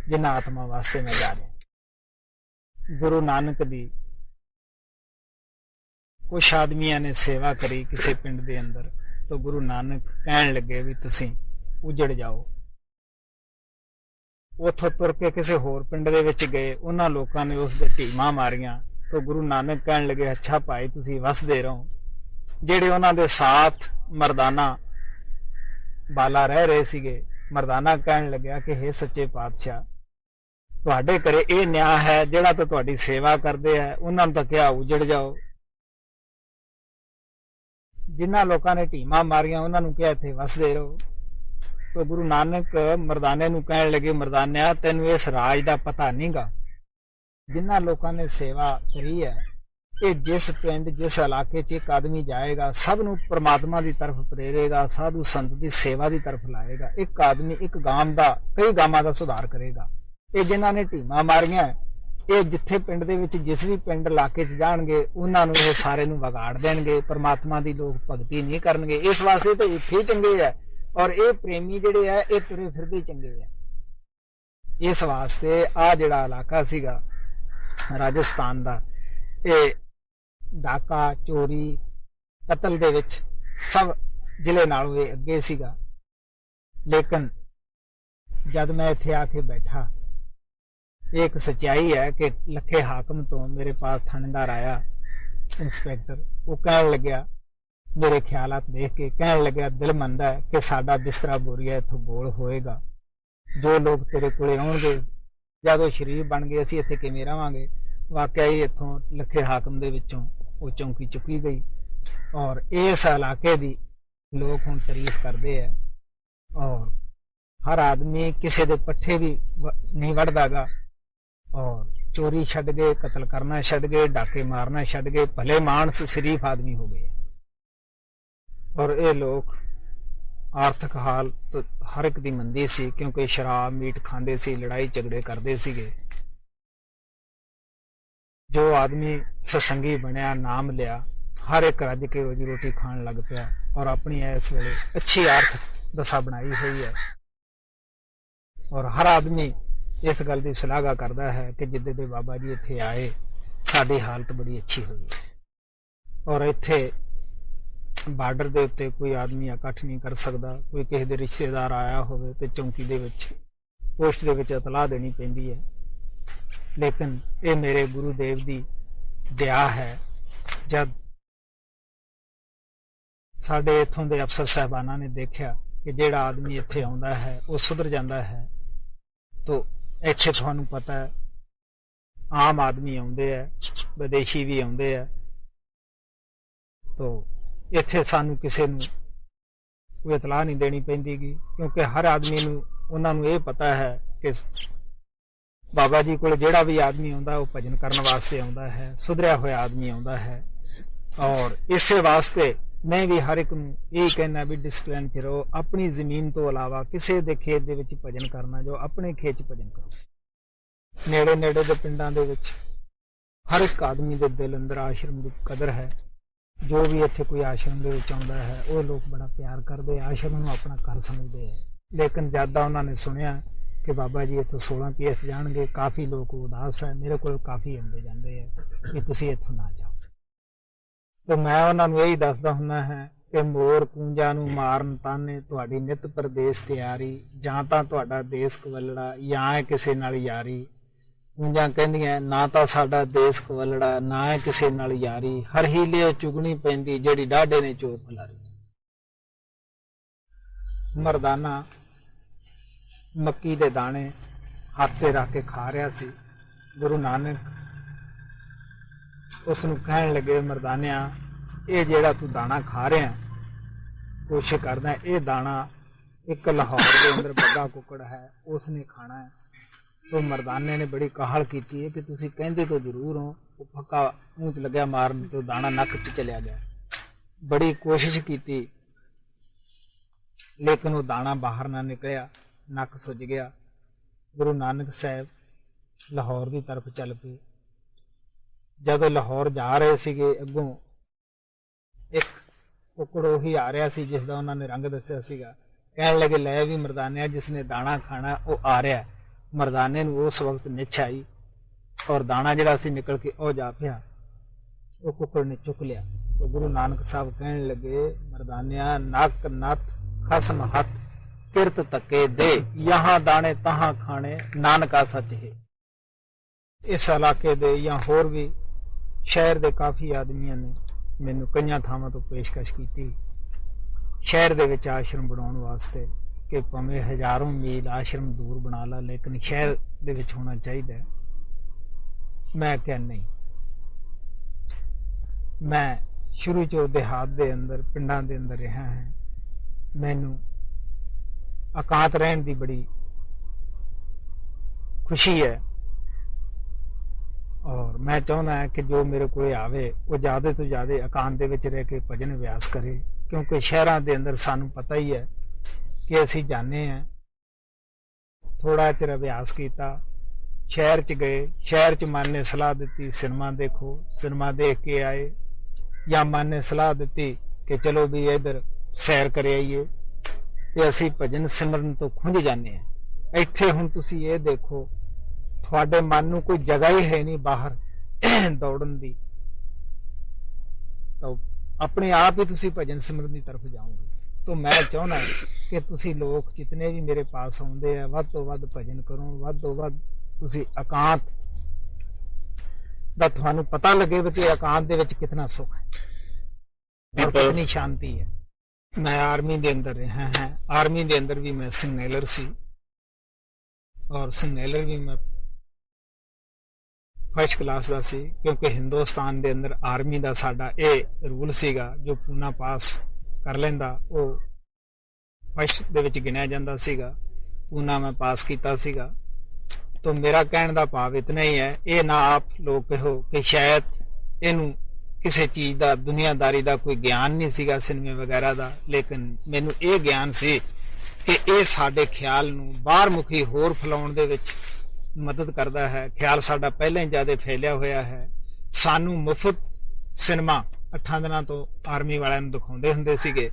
जिन्हां आत्मा वास्ते मैं जा रहा। गुरु नानक दी कुछ आदमियां ने सेवा करी किसी पिंड दे अंदर, तो गुरु नानक कहण लगे भी तुसीं उजड़ जाओ। उथों तुर के किसी होर पिंड दे विच गए, उन्हां लोकां ने उस दे ढीमां मारियां, तो गुरु नानक कहण लगे अच्छा भाई तुसीं वसदे रहो। ਜਿਹੜੇ ਉਹਨਾਂ ਦੇ साथ मरदाना बाला रह रहे ਸੀਗੇ, मरदाना कहण लग्या कि हे सच्चे पातशाह ਤੁਹਾਡੇ ਘਰੇ ਇਹ ਨਿਆਂ ਹੈ ਜਿਹੜਾ ਤਾਂ ਤੁਹਾਡੀ ਸੇਵਾ ਕਰਦੇ ਹੈ ਉਹਨਾਂ ਨੂੰ ਤਾਂ ਕਿਹਾ ਉਜੜ ਜਾਓ। ਜਿਨ੍ਹਾਂ ਲੋਕਾਂ ਨੇ ਢੀਮਾਂ ਮਾਰੀਆਂ ਉਹਨਾਂ ਨੂੰ ਕਿਹਾ ਇੱਥੇ ਵਸਦੇ ਰਹੋ। तो गुरु नानक मरदाने ਨੂੰ ਕਹਿਣ ਲੱਗੇ मरदानिया ਤੈਨੂੰ ਇਸ ਰਾਜ ਦਾ ਪਤਾ ਨਹੀਂਗਾ, ਜਿਨ੍ਹਾਂ ਲੋਕਾਂ ਨੇ सेवा करी है ਇਹ ਜਿਸ ਪਿੰਡ ਜਿਸ ਇਲਾਕੇ 'ਚ ਇੱਕ ਆਦਮੀ ਜਾਏਗਾ ਸਭ ਨੂੰ ਪ੍ਰਮਾਤਮਾ ਦੀ ਤਰਫ ਪ੍ਰੇਰੇਗਾ, ਸਾਧੂ ਸੰਤ ਦੀ ਸੇਵਾ ਦੀ ਤਰਫ ਲਾਏਗਾ। ਇੱਕ ਆਦਮੀ ਇੱਕ ਗਾਂਵ ਦਾ ਕਈ ਗਾਵਾਂ ਦਾ ਸੁਧਾਰ ਕਰੇਗਾ। ਇਹ ਜਿਨ੍ਹਾਂ ਨੇ ਢੀਮਾਂ ਮਾਰੀਆਂ, ਇਹ ਜਿੱਥੇ ਪਿੰਡ ਦੇ ਵਿੱਚ ਜਿਸ ਵੀ ਪਿੰਡ ਇਲਾਕੇ 'ਚ ਜਾਣਗੇ ਉਹਨਾਂ ਨੂੰ ਇਹ ਸਾਰੇ ਨੂੰ ਵਿਗਾੜ ਦੇਣਗੇ, ਪ੍ਰਮਾਤਮਾ ਦੀ ਲੋਕ ਭਗਤੀ ਨਹੀਂ ਕਰਨਗੇ। ਇਸ ਵਾਸਤੇ ਤਾਂ ਇੱਥੇ ਚੰਗੇ ਆ, ਔਰ ਇਹ ਪ੍ਰੇਮੀ ਜਿਹੜੇ ਆ ਇਹ ਤੁਰੇ ਫਿਰਦੇ ਚੰਗੇ ਆ। ਇਸ ਵਾਸਤੇ ਆ ਜਿਹੜਾ ਇਲਾਕਾ ਸੀਗਾ ਰਾਜਸਥਾਨ ਦਾ, ਇਹ ਡਾਕਾ, ਚੋਰੀ, ਕਤਲ ਦੇ ਵਿੱਚ ਸਭ ਜ਼ਿਲ੍ਹੇ ਨਾਲੋਂ ਇਹ ਅੱਗੇ ਸੀਗਾ। ਲੇਕਿਨ ਜਦ ਮੈਂ ਇੱਥੇ ਆ ਕੇ ਬੈਠਾ, ਇਹ ਇੱਕ ਸੱਚਾਈ ਹੈ ਕਿ ਲੱਖੇ ਹਾਕਮ ਤੋਂ ਮੇਰੇ ਪਾਸ ਥਾਣੇਦਾਰ ਆਇਆ, ਇੰਸਪੈਕਟਰ। ਉਹ ਕਹਿਣ ਲੱਗਿਆ, ਮੇਰੇ ਖਿਆਲਾਤ ਦੇਖ ਕੇ ਕਹਿਣ ਲੱਗਿਆ, ਦਿਲ ਮੰਨਦਾ ਹੈ ਕਿ ਸਾਡਾ ਬਿਸਤਰਾ ਬੋਰੀਆ ਇੱਥੋਂ ਗੋਲ ਹੋਏਗਾ। ਜੋ ਲੋਕ ਤੇਰੇ ਕੋਲੇ ਆਉਣਗੇ, ਜਦੋਂ ਸ਼ਰੀਫ ਬਣ ਗਏ, ਅਸੀਂ ਇੱਥੇ ਕਿਵੇਂ ਰਵਾਂਗੇ। ਵਾਕਿਆ ਹੀ ਇੱਥੋਂ ਲੱਖੇ ਹਾਕਮ ਦੇ ਵਿੱਚੋਂ ਉਹ ਚੌਂਕੀ ਚੁੱਕੀ ਗਈ, ਔਰ ਇਸ ਇਲਾਕੇ ਦੀ ਲੋਕ ਹੁਣ ਤਾਰੀਫ ਕਰਦੇ ਆ। ਔਰ ਹਰ ਆਦਮੀ ਕਿਸੇ ਦੇ ਪੱਠੇ ਵੀ ਨਹੀਂ ਵੜਦਾਗਾ, ਔਰ ਚੋਰੀ ਛੱਡ ਗਏ, ਕਤਲ ਕਰਨਾ ਛੱਡ ਗਏ, ਡਾਕੇ ਮਾਰਨਾ ਛੱਡ ਗਏ, ਭਲੇ ਮਾਨਸ ਸ਼ਰੀਫ ਆਦਮੀ ਹੋ ਗਏ। ਔਰ ਇਹ ਲੋਕ ਆਰਥਿਕ ਹਾਲਤ ਹਰ ਇੱਕ ਦੀ ਮੰਦੀ ਸੀ, ਕਿਉਂਕਿ ਸ਼ਰਾਬ ਮੀਟ ਖਾਂਦੇ ਸੀ, ਲੜਾਈ ਝਗੜੇ ਕਰਦੇ ਸੀਗੇ। ਜੋ ਆਦਮੀ ਸਤਸੰਗੀ ਬਣਿਆ, ਨਾਮ ਲਿਆ, ਹਰ ਇੱਕ ਰੱਜ ਕੇ ਰੋਜੀ ਰੋਟੀ ਖਾਣ ਲੱਗ ਪਿਆ, ਔਰ ਆਪਣੀ ਇਸ ਵੇਲੇ ਅੱਛੀ ਆਰਥਿਕ ਦਸ਼ਾ ਬਣਾਈ ਹੋਈ ਹੈ। ਔਰ ਹਰ ਆਦਮੀ ਇਸ ਗੱਲ ਦੀ ਸ਼ਲਾਘਾ ਕਰਦਾ ਹੈ ਕਿ ਜਿੱਦੇ ਦੇ ਬਾਬਾ ਜੀ ਇੱਥੇ ਆਏ, ਸਾਡੀ ਹਾਲਤ ਬੜੀ ਅੱਛੀ ਹੋਈ ਹੈ। ਔਰ ਇੱਥੇ ਬਾਰਡਰ ਦੇ ਉੱਤੇ ਕੋਈ ਆਦਮੀ ਇਕੱਠ ਨਹੀਂ ਕਰ ਸਕਦਾ। ਕੋਈ ਕਿਸੇ ਦੇ ਰਿਸ਼ਤੇਦਾਰ ਆਇਆ ਹੋਵੇ ਤੇ ਚੌਂਕੀ ਦੇ ਵਿੱਚ, ਪੋਸਟ ਦੇ ਵਿੱਚ ਇਤਲਾਹ ਦੇਣੀ ਪੈਂਦੀ ਹੈ। ਲੇਕਿਨ ਇਹ ਮੇਰੇ ਗੁਰੂ ਦੇਵ ਦੀ ਦਇਆ ਹੈ। ਜਦ ਸਾਡੇ ਇੱਥੋਂ ਦੇ ਅਫਸਰ ਸਾਹਿਬਾਨਾਂ ਨੇ ਦੇਖਿਆ ਕਿ ਜਿਹੜਾ ਆਦਮੀ ਇੱਥੇ ਆਉਂਦਾ ਹੈ ਉਹ ਸੁਧਰ ਜਾਂਦਾ ਹੈ, ਤਾਂ ਇੱਥੇ ਤੁਹਾਨੂੰ ਪਤਾ ਹੈ ਆਮ ਆਦਮੀ ਆਉਂਦੇ ਹੈ, ਵਿਦੇਸ਼ੀ ਵੀ ਆਉਂਦੇ ਹੈ, ਤਾਂ ਇੱਥੇ ਸਾਨੂੰ ਕਿਸੇ ਨੂੰ ਕੋਈ ਇਤਲਾਹ ਨਹੀਂ ਦੇਣੀ ਪੈਂਦੀਗੀ, ਕਿਉਂਕਿ ਹਰ ਆਦਮੀ ਨੂੰ ਉਹਨਾਂ ਨੂੰ ਇਹ ਪਤਾ ਹੈ ਕਿ ਬਾਬਾ ਜੀ ਕੋਲ ਜਿਹੜਾ ਵੀ ਆਦਮੀ ਆਉਂਦਾ ਉਹ ਭਜਨ ਕਰਨ ਵਾਸਤੇ ਆਉਂਦਾ ਹੈ, ਸੁਧਰਿਆ ਹੋਇਆ ਆਦਮੀ ਆਉਂਦਾ ਹੈ। ਔਰ ਇਸੇ ਵਾਸਤੇ ਮੈਂ ਵੀ ਹਰ ਇੱਕ ਨੂੰ ਇਹ ਕਹਿਣਾ ਵੀ ਡਿਸਪਲਿਨ 'ਚ ਰਹੋ। ਆਪਣੀ ਜ਼ਮੀਨ ਤੋਂ ਇਲਾਵਾ ਕਿਸੇ ਦੇ ਖੇਤ ਦੇ ਵਿੱਚ ਭਜਨ ਕਰਨਾ, ਜੋ ਆਪਣੇ ਖੇਤ 'ਚ ਭਜਨ ਕਰੋ। ਨੇੜੇ ਨੇੜੇ ਦੇ ਪਿੰਡਾਂ ਦੇ ਵਿੱਚ ਹਰ ਇੱਕ ਆਦਮੀ ਦੇ ਦਿਲ ਅੰਦਰ ਆਸ਼ਰਮ ਦੀ ਕਦਰ ਹੈ। ਜੋ ਵੀ ਇੱਥੇ ਕੋਈ ਆਸ਼ਰਮ ਦੇ ਵਿੱਚ ਆਉਂਦਾ ਹੈ ਉਹ ਲੋਕ ਬੜਾ ਪਿਆਰ ਕਰਦੇ, ਆਸ਼ਰਮ ਨੂੰ ਆਪਣਾ ਘਰ ਸਮਝਦੇ ਹੈ। ਲੇਕਿਨ ਜਦ ਦਾ ਉਹਨਾਂ ਨੇ ਸੁਣਿਆ ਕਿ ਬਾਬਾ ਜੀ ਇੱਥੋਂ 16 PS ਜਾਣਗੇ, ਕਾਫੀ ਲੋਕ ਉਦਾਸ ਹੈ। ਮੇਰੇ ਕੋਲ ਕਾਫੀ ਆਉਂਦੇ ਜਾਂਦੇ ਹੈ ਕਿ ਤੁਸੀਂ ਇੱਥੋਂ ਨਾ ਜਾਓ। ਤੇ ਮੈਂ ਉਹਨਾਂ ਨੂੰ ਇਹੀ ਦੱਸਦਾ ਹੁੰਦਾ ਹੈ ਕਿ ਮੋਰ ਕੂੰਜਾਂ ਨੂੰ ਮਾਰਨ ਤਾਨੇ, ਤੁਹਾਡੀ ਨਿਤ ਪਰਦੇਸ ਤਿਆਰੀ, ਜਾਂ ਤਾਂ ਤੁਹਾਡਾ ਦੇਸ ਕਵਲੜਾ ਜਾਂ ਹੈ ਕਿਸੇ ਨਾਲ ਯਾਰੀ। ਕੂੰਜਾਂ ਕਹਿੰਦੀਆਂ ਨਾ ਤਾਂ ਸਾਡਾ ਦੇਸ ਕਵਲੜਾ, ਨਾ ਹੈ ਕਿਸੇ ਨਾਲ ਯਾਰੀ, ਹਰ ਹੀਲੇ ਚੁਗਣੀ ਪੈਂਦੀ ਜਿਹੜੀ ਡਾਢੇ ਨੇ ਚੋਪ ਲਾਰੀ। ਮਰਦਾਨਾ ਮੱਕੀ ਦੇ ਦਾਣੇ ਹੱਥ ਤੇ ਰੱਖ ਕੇ ਖਾ ਰਿਹਾ ਸੀ। ਗੁਰੂ ਨਾਨਕ ਉਸ ਨੂੰ ਕਹਿਣ ਲੱਗੇ, ਮਰਦਾਨਿਆ ਇਹ ਜਿਹੜਾ ਤੂੰ ਦਾਣਾ ਖਾ ਰਿਹਾ, ਕੋਸ਼ਿਸ਼ ਕਰਦਾ ਇਹ ਦਾਣਾ ਇੱਕ ਲਾਹੌਰ ਦੇ ਅੰਦਰ ਬੱਗਾ ਕੁੱਕੜ ਹੈ, ਉਸ ਨੇ ਖਾਣਾ ਹੈ। तो मरदाने ने बड़ी काहल की है कि तुसी कहंदे तो जरूर हो। वो फक्का मुंह च लग्या मारन तो दाना नक च चलिया गया। बड़ी कोशिश की लेकिन वो दाना बाहर ना निकलिया, नक सुज गया। गुरु नानक साहब लाहौर की तरफ चल पे। जदों लाहौर जा रहे सीगे अगों एक कुकड़ उही आ रहा सी जिसका उन्होंने रंग दस्या सीगा। कहने लगे लै भी मरदाने जिसने दाना खाना वो आ रहा। मरदाने नूं उस वक्त निछ आई और दाना जिहड़ा सी निकल के ओ जा पिया। वो कुकड़ ने चुक लिया। तो गुरु नानक साहब कहने लगे, मरदानिया नक नथ खसम हथ किरत तके दे, यहाँ दाने तहां खाने नानका सच है। इस इलाके दे या होर भी शहर दे काफ़ी आदमियों ने मैनूं कईयां थावां तो पेशकश की शहर दे विच आश्रम बनाउण वास्ते कि भावें हजारों मील आश्रम दूर बना ला लेकिन शहर दे विच होना चाहिए। मैं क्या नहीं, मैं शुरू चो देहात दे अंदर पिंडां दे अंदर रहा है। मैनू एकांत रहन दी बड़ी खुशी है ਔਰ ਮੈਂ ਚਾਹੁੰਦਾ ਹਾਂ ਕਿ ਜੋ ਮੇਰੇ ਕੋਲੇ ਆਵੇ ਉਹ ਜ਼ਿਆਦਾ ਤੋਂ ਜ਼ਿਆਦਾ ਇਕਾਂਤ ਦੇ ਵਿੱਚ ਰਹਿ ਕੇ ਭਜਨ ਅਭਿਆਸ ਕਰੇ, ਕਿਉਂਕਿ ਸ਼ਹਿਰਾਂ ਦੇ ਅੰਦਰ ਸਾਨੂੰ ਪਤਾ ਹੀ ਹੈ ਕਿ ਅਸੀਂ ਜਾਂਦੇ ਹਾਂ, ਥੋੜਾ ਚਿਰ ਅਭਿਆਸ ਕੀਤਾ, ਸ਼ਹਿਰ 'ਚ ਗਏ, ਸ਼ਹਿਰ 'ਚ ਮਨ ਨੇ ਸਲਾਹ ਦਿੱਤੀ ਸਿਨੇਮਾ ਦੇਖੋ, ਸਿਨੇਮਾ ਦੇਖ ਕੇ ਆਏ, ਜਾਂ ਮਨ ਨੇ ਸਲਾਹ ਦਿੱਤੀ ਕਿ ਚਲੋ ਵੀ ਇੱਧਰ ਸੈਰ ਕਰ ਆਈਏ, ਤੇ ਅਸੀਂ ਭਜਨ ਸਿਮਰਨ ਤੋਂ ਖੁੰਝ ਜਾਂਦੇ ਹਾਂ। ਇੱਥੇ ਹੁਣ ਤੁਸੀਂ ਇਹ ਦੇਖੋ, ਤੁਹਾਡੇ ਮਨ ਨੂੰ ਕੋਈ ਜਗ੍ਹਾ ਹੀ ਹੈ ਨਹੀਂ ਬਾਹਰ ਦੌੜਨ ਦੀ, ਤਾਂ ਆਪਣੇ ਆਪ ਹੀ ਤੁਸੀਂ ਭਜਨ ਸਿਮਰਨ ਦੀ ਤਰਫ ਜਾਓਗੇ। ਤਾਂ ਮੈਂ ਚਾਹੁੰਦਾ ਕਿ ਤੁਸੀਂ ਲੋਕ ਜਿਤਨੇ ਵੀ ਮੇਰੇ ਪਾਸ ਆਉਂਦੇ ਆ, ਵੱਧ ਤੋਂ ਵੱਧ ਭਜਨ ਕਰੋ, ਵੱਧ ਤੋਂ ਵੱਧ ਤੁਸੀਂ ਇਕਾਂਤ ਦਾ ਤੁਹਾਨੂੰ ਪਤਾ ਲੱਗੇ ਕਿ ਇਕਾਂਤ ਦੇ ਵਿੱਚ ਕਿੰਨਾ ਸੁੱਖ ਹੈ ਔਰ ਕਿੰਨੀ ਸ਼ਾਂਤੀ ਹੈ। ਮੈਂ ਆਰਮੀ ਦੇ ਅੰਦਰ ਰਿਹਾ ਹਾਂ, ਆਰਮੀ ਦੇ ਅੰਦਰ ਵੀ ਮੈਂ ਸਿਗਨੇਲਰ ਸੀ, ਔਰ ਸਿਗਨੇਲਰ ਵੀ ਮੈਂ ਫਸਟ ਕਲਾਸ ਦਾ ਸੀ, ਕਿਉਂਕਿ ਹਿੰਦੁਸਤਾਨ ਦੇ ਅੰਦਰ ਆਰਮੀ ਦਾ ਸਾਡਾ ਇਹ ਰੂਲ ਸੀਗਾ, ਜੋ ਪੂਨਾ ਪਾਸ ਕਰ ਲੈਂਦਾ ਉਹ ਫਸਟ ਦੇ ਵਿੱਚ ਗਿਣਿਆ ਜਾਂਦਾ ਸੀਗਾ। ਪੂਨਾ ਮੈਂ ਪਾਸ ਕੀਤਾ ਸੀਗਾ। ਤਾਂ ਮੇਰਾ ਕਹਿਣ ਦਾ ਭਾਵ ਇਤਨਾ ਹੀ ਹੈ, ਇਹ ਨਾ ਆਪ ਲੋਕ ਕਹੋ ਕਿ ਸ਼ਾਇਦ ਇਹਨੂੰ ਕਿਸੇ ਚੀਜ਼ ਦਾ ਦੁਨੀਆਦਾਰੀ ਦਾ ਕੋਈ ਗਿਆਨ ਨਹੀਂ ਸੀਗਾ, ਸਿਨੇਮੇ ਵਗੈਰਾ ਦਾ, ਲੇਕਿਨ ਮੈਨੂੰ ਇਹ ਗਿਆਨ ਸੀ ਕਿ ਇਹ ਸਾਡੇ ਖਿਆਲ ਨੂੰ ਬਾਹਰ ਮੁਖੀ ਹੋਰ ਫੈਲਾਉਣ ਦੇ ਵਿੱਚ ਮਦਦ ਕਰਦਾ ਹੈ। ਖਿਆਲ ਸਾਡਾ ਪਹਿਲਾਂ ਹੀ ਜ਼ਿਆਦਾ ਫੈਲਿਆ ਹੋਇਆ ਹੈ। ਸਾਨੂੰ ਮੁਫਤ ਸਿਨੇਮਾ 8 ਦਿਨਾਂ ਤੋਂ ਆਰਮੀ ਵਾਲਿਆਂ ਨੂੰ ਦਿਖਾਉਂਦੇ ਹੁੰਦੇ ਸੀਗੇ,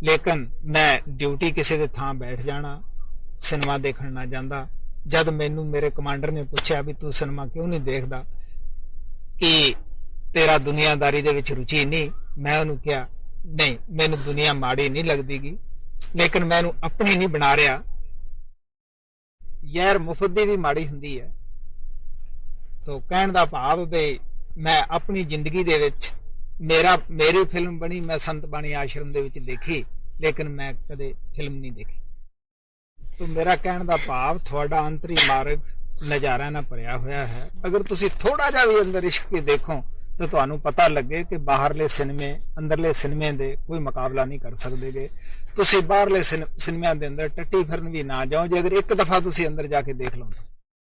ਲੇਕਿਨ ਮੈਂ ਡਿਊਟੀ ਕਿਸੇ ਦੇ ਥਾਂ ਬੈਠ ਜਾਣਾ, ਸਿਨੇਮਾ ਦੇਖਣ ਨਾ ਜਾਂਦਾ। ਜਦ ਮੈਨੂੰ ਮੇਰੇ ਕਮਾਂਡਰ ਨੇ ਪੁੱਛਿਆ ਵੀ ਤੂੰ ਸਿਨੇਮਾ ਕਿਉਂ ਨਹੀਂ ਦੇਖਦਾ, ਕਿ ਤੇਰਾ ਦੁਨੀਆਦਾਰੀ ਦੇ ਵਿੱਚ ਰੁਚੀ ਨਹੀਂ, ਮੈਂ ਉਹਨੂੰ ਕਿਹਾ ਨਹੀਂ, ਮੈਨੂੰ ਦੁਨੀਆ ਮਾੜੀ ਨਹੀਂ ਲੱਗਦੀਗੀ, ਲੇਕਿਨ ਮੈਨੂੰ ਆਪਣੀ ਨਹੀਂ ਬਣਾ ਰਿਹਾ ਯਾਰ, ਮੁਫਤ ਦੀ ਵੀ ਮਾੜੀ ਹੁੰਦੀ ਹੈ। ਤਾਂ ਕਹਿਣ ਦਾ ਭਾਵ ਵੀ ਮੈਂ ਆਪਣੀ ਜ਼ਿੰਦਗੀ ਦੇ ਵਿੱਚ ਮੇਰੀ ਫਿਲਮ ਬਣੀ, ਮੈਂ ਸੰਤ ਬਾਣੀ ਆਸ਼ਰਮ ਦੇ ਵਿੱਚ ਦੇਖੀ, ਲੇਕਿਨ ਮੈਂ ਕਦੇ ਫਿਲਮ ਨਹੀਂ ਦੇਖੀ। ਤਾਂ ਮੇਰਾ ਕਹਿਣ ਦਾ ਭਾਵ ਤੁਹਾਡਾ ਅੰਤਰੀ ਮਾਰਗ ਨਜ਼ਾਰਾ ਨਾਲ ਭਰਿਆ ਹੋਇਆ ਹੈ। ਅਗਰ ਤੁਸੀਂ ਥੋੜਾ ਜਿਹਾ ਵੀ ਅੰਦਰ ਇਸ਼ਕ ਕੇ ਦੇਖੋ ਤਾਂ ਤੁਹਾਨੂੰ ਪਤਾ ਲੱਗੇ ਕਿ ਬਾਹਰਲੇ ਸਿਨੇਮੇ ਅੰਦਰਲੇ ਸਿਨੇਮੇ ਦੇ ਕੋਈ ਮੁਕਾਬਲਾ ਨਹੀਂ ਕਰ ਸਕਦੇਗੇ। ਤੁਸੀਂ ਬਾਹਰਲੇ ਸਿਨੇਮਿਆਂ ਦੇ ਅੰਦਰ ਟੱਟੀ ਫਿਰਨ ਵੀ ਨਾ ਜਾਓ, ਜੇ ਅਗਰ ਇੱਕ ਦਫਾ ਤੁਸੀਂ ਅੰਦਰ ਜਾ ਕੇ ਦੇਖ ਲਓ।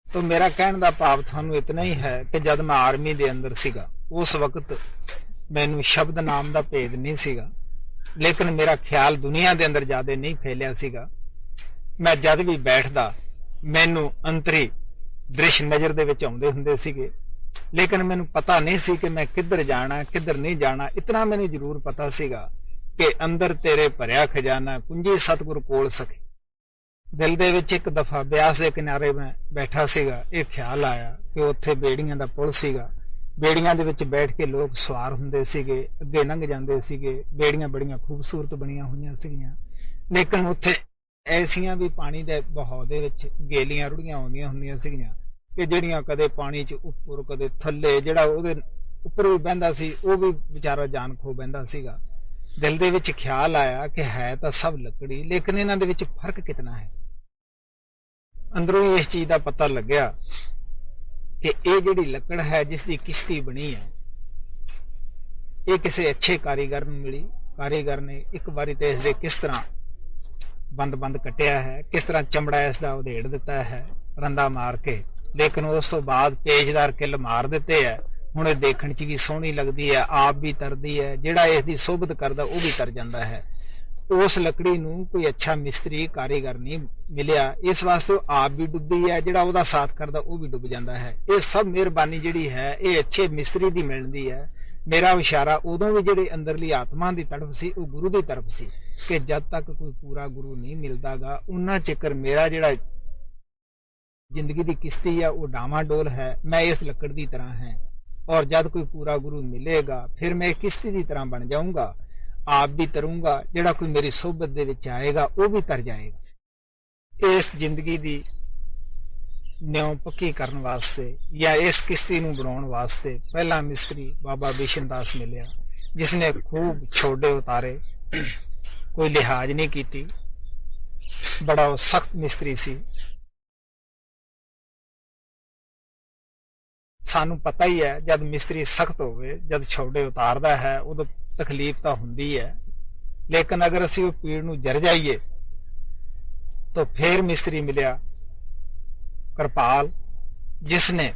ਤਾਂ ਮੇਰਾ ਕਹਿਣ ਦਾ ਭਾਵ ਤੁਹਾਨੂੰ ਇਤਨਾ ਹੀ ਹੈ ਕਿ ਜਦ ਮੈਂ ਆਰਮੀ ਦੇ ਅੰਦਰ ਸੀਗਾ, ਉਸ ਵਕਤ ਮੈਨੂੰ ਸ਼ਬਦ ਨਾਮ ਦਾ ਭੇਦ ਨਹੀਂ ਸੀਗਾ, ਲੇਕਿਨ ਮੇਰਾ ਖਿਆਲ ਦੁਨੀਆ ਦੇ ਅੰਦਰ ਜ਼ਿਆਦਾ ਨਹੀਂ ਫੈਲਿਆ ਸੀਗਾ। ਮੈਂ ਜਦ ਵੀ ਬੈਠਦਾ ਮੈਨੂੰ ਅੰਤਰੀ ਦ੍ਰਿਸ਼ ਨਜ਼ਰ ਦੇ ਵਿੱਚ ਆਉਂਦੇ ਹੁੰਦੇ ਸੀਗੇ, ਲੇਕਿਨ ਮੈਨੂੰ ਪਤਾ ਨਹੀਂ ਸੀ ਕਿ ਮੈਂ ਕਿੱਧਰ ਜਾਣਾ ਕਿੱਧਰ ਨਹੀਂ ਜਾਣਾ। ਇਤਨਾ ਮੈਨੂੰ ਜ਼ਰੂਰ ਪਤਾ ਸੀਗਾ ਕਿ ਅੰਦਰ ਤੇਰੇ ਭਰਿਆ ਖਜ਼ਾਨਾ, ਕੁੰਜੀ ਸਤਿਗੁਰ ਕੋਲ ਸਕੇ। ਦਿਲ ਦੇ ਵਿੱਚ ਇੱਕ ਦਫਾ ਬਿਆਸ ਦੇ ਕਿਨਾਰੇ ਮੈਂ ਬੈਠਾ ਸੀਗਾ, ਇਹ ਖਿਆਲ ਆਇਆ ਕਿ ਉੱਥੇ ਬੇੜੀਆਂ ਦਾ ਪੁਲ ਸੀਗਾ, ਬੇੜੀਆਂ ਦੇ ਵਿੱਚ ਬੈਠ ਕੇ ਲੋਕ ਸਵਾਰ ਹੁੰਦੇ ਸੀਗੇ, ਅੱਗੇ ਲੰਘ ਜਾਂਦੇ ਸੀਗੇ। ਬੇੜੀਆਂ ਬੜੀਆਂ ਖੂਬਸੂਰਤ ਬਣੀਆਂ ਹੋਈਆਂ ਸੀਗੀਆਂ, ਲੇਕਿਨ ਉੱਥੇ ਐਸੀਆਂ ਵੀ ਪਾਣੀ ਦੇ ਬਹਾਅ ਦੇ ਵਿੱਚ ਗੇਲੀਆਂ ਰੁੜੀਆਂ ਆਉਂਦੀਆਂ ਹੁੰਦੀਆਂ ਸੀਗੀਆਂ ਕਿ ਜਿਹੜੀਆਂ ਕਦੇ ਪਾਣੀ 'ਚ ਉੱਪਰ ਕਦੇ ਥੱਲੇ, ਜਿਹੜਾ ਉਹਦੇ ਉੱਪਰ ਵੀ ਬਹਿੰਦਾ ਸੀ ਉਹ ਵੀ ਵਿਚਾਰਾ ਜਾਨ ਖੋ ਬਹਿੰਦਾ ਸੀਗਾ। ਦਿਲ ਦੇ ਵਿੱਚ ਖਿਆਲ ਆਇਆ ਕਿ ਹੈ ਤਾਂ ਸਭ ਲੱਕੜੀ, ਲੇਕਿਨ ਇਹਨਾਂ ਦੇ ਵਿੱਚ ਫਰਕ ਕਿਤਨਾ ਹੈ। ਅੰਦਰੋਂ ਹੀ ਇਸ ਚੀਜ਼ ਦਾ ਪਤਾ ਲੱਗਿਆ ਕਿ ਇਹ ਜਿਹੜੀ ਲੱਕੜ ਹੈ ਜਿਸ ਦੀ ਕਿਸ਼ਤੀ ਬਣੀ ਹੈ, ਇਹ ਕਿਸੇ ਅੱਛੇ ਕਾਰੀਗਰ ਨੂੰ ਮਿਲੀ। ਕਾਰੀਗਰ ਨੇ ਇੱਕ ਵਾਰੀ ਤੇ ਇਸ ਦੇ ਕਿਸ ਤਰ੍ਹਾਂ ਬੰਦ ਕੱਟਿਆ ਹੈ, ਕਿਸ ਤਰ੍ਹਾਂ ਚਮੜਾ ਇਸ ਦਾ ਉਧੇੜ ਦਿੱਤਾ ਹੈ ਰੰਦਾ ਮਾਰ ਕੇ, ਲੇਕਿਨ ਉਸ ਤੋਂ ਬਾਅਦ ਪੇਚਦਾਰ ਕਿੱਲ ਮਾਰ ਦਿੱਤੇ ਹੈ। ਹੁਣ ਇਹ ਦੇਖਣ 'ਚ ਵੀ ਸੋਹਣੀ ਲੱਗਦੀ ਹੈ, ਆਪ ਵੀ ਤਰਦੀ ਹੈ, ਜਿਹੜਾ ਇਸ ਦੀ ਸੋਭਤ ਕਰਦਾ ਉਹ ਵੀ ਤਰ ਜਾਂਦਾ ਹੈ। ਉਸ ਲੱਕੜੀ ਨੂੰ ਕੋਈ ਅੱਛਾ ਮਿਸਤਰੀ ਕਾਰੀਗਰ ਨਹੀਂ ਮਿਲਿਆ, ਇਸ ਵਾਸਤੇ ਉਹ ਆਪ ਵੀ ਡੁੱਬੀ ਹੈ, ਜਿਹੜਾ ਉਹਦਾ ਸਾਥ ਕਰਦਾ ਉਹ ਵੀ ਡੁੱਬ ਜਾਂਦਾ ਹੈ। ਇਹ ਸਭ ਮਿਹਰਬਾਨੀ ਜਿਹੜੀ ਹੈ ਇਹ ਅੱਛੇ ਮਿਸਤਰੀ ਦੀ ਮਿਲਦੀ ਹੈ। ਮੇਰਾ ਇਸ਼ਾਰਾ ਉਦੋਂ ਵੀ ਜਿਹੜੇ ਅੰਦਰਲੀ ਆਤਮਾ ਦੀ ਤੜਫ ਸੀ ਉਹ ਗੁਰੂ ਦੀ ਤਰਫ ਸੀ ਕਿ ਜਦ ਤੱਕ ਕੋਈ ਪੂਰਾ ਗੁਰੂ ਨਹੀਂ ਮਿਲਦਾਗਾ ਉਹਨਾਂ ਚਿਕਰ ਮੇਰਾ ਜਿਹੜਾ ਜ਼ਿੰਦਗੀ ਦੀ ਕਿਸ਼ਤੀ ਹੈ ਉਹ ਡਾਵਾਂਡੋਲ ਹੈ। ਮੈਂ ਇਸ ਲੱਕੜ ਦੀ ਤਰ੍ਹਾਂ ਹੈ, ਔਰ ਜਦ ਕੋਈ ਪੂਰਾ ਗੁਰੂ ਮਿਲੇਗਾ ਫਿਰ ਮੈਂ ਕਿਸ਼ਤੀ ਦੀ ਤਰ੍ਹਾਂ ਬਣ ਜਾਊਂਗਾ, ਆਪ ਵੀ ਤਰੂੰਗਾ, ਜਿਹੜਾ ਕੋਈ ਮੇਰੀ ਸੋਹਬਤ ਦੇ ਵਿੱਚ ਆਏਗਾ ਉਹ ਵੀ ਤਰ ਜਾਏਗਾ। ਇਸ ਜ਼ਿੰਦਗੀ ਦੀ ਨਿਉ ਪੱਕੀ ਕਰਨ ਵਾਸਤੇ ਜਾਂ ਇਸ ਕਿਸ਼ਤੀ ਨੂੰ ਬਣਾਉਣ ਵਾਸਤੇ ਪਹਿਲਾ ਮਿਸਤਰੀ ਬਾਬਾ ਬਿਸ਼ਨ ਦਾਸ ਮਿਲਿਆ, ਜਿਸਨੇ ਖੂਬ ਛੋਡੇ ਉਤਾਰੇ, ਕੋਈ ਲਿਹਾਜ਼ ਨਹੀਂ ਕੀਤੀ, ਬੜਾ ਉਹ ਸਖਤ ਮਿਸਤਰੀ ਸੀ। ਸਾਨੂੰ ਪਤਾ ਹੀ ਹੈ ਜਦ ਮਿਸਤਰੀ ਸਖਤ ਹੋਵੇ, ਜਦ ਛੋਡੇ ਉਤਾਰਦਾ ਹੈ ਉਦੋਂ ਤਕਲੀਫ ਤਾਂ ਹੁੰਦੀ ਹੈ, ਲੇਕਿਨ ਅਗਰ ਅਸੀਂ ਉਹ ਪੀੜ ਨੂੰ ਜਰ ਜਾਈਏ ਤਾਂ ਫਿਰ ਮਿਸਤਰੀ ਮਿਲਿਆ ਕਿਰਪਾਲ, ਜਿਸਨੇ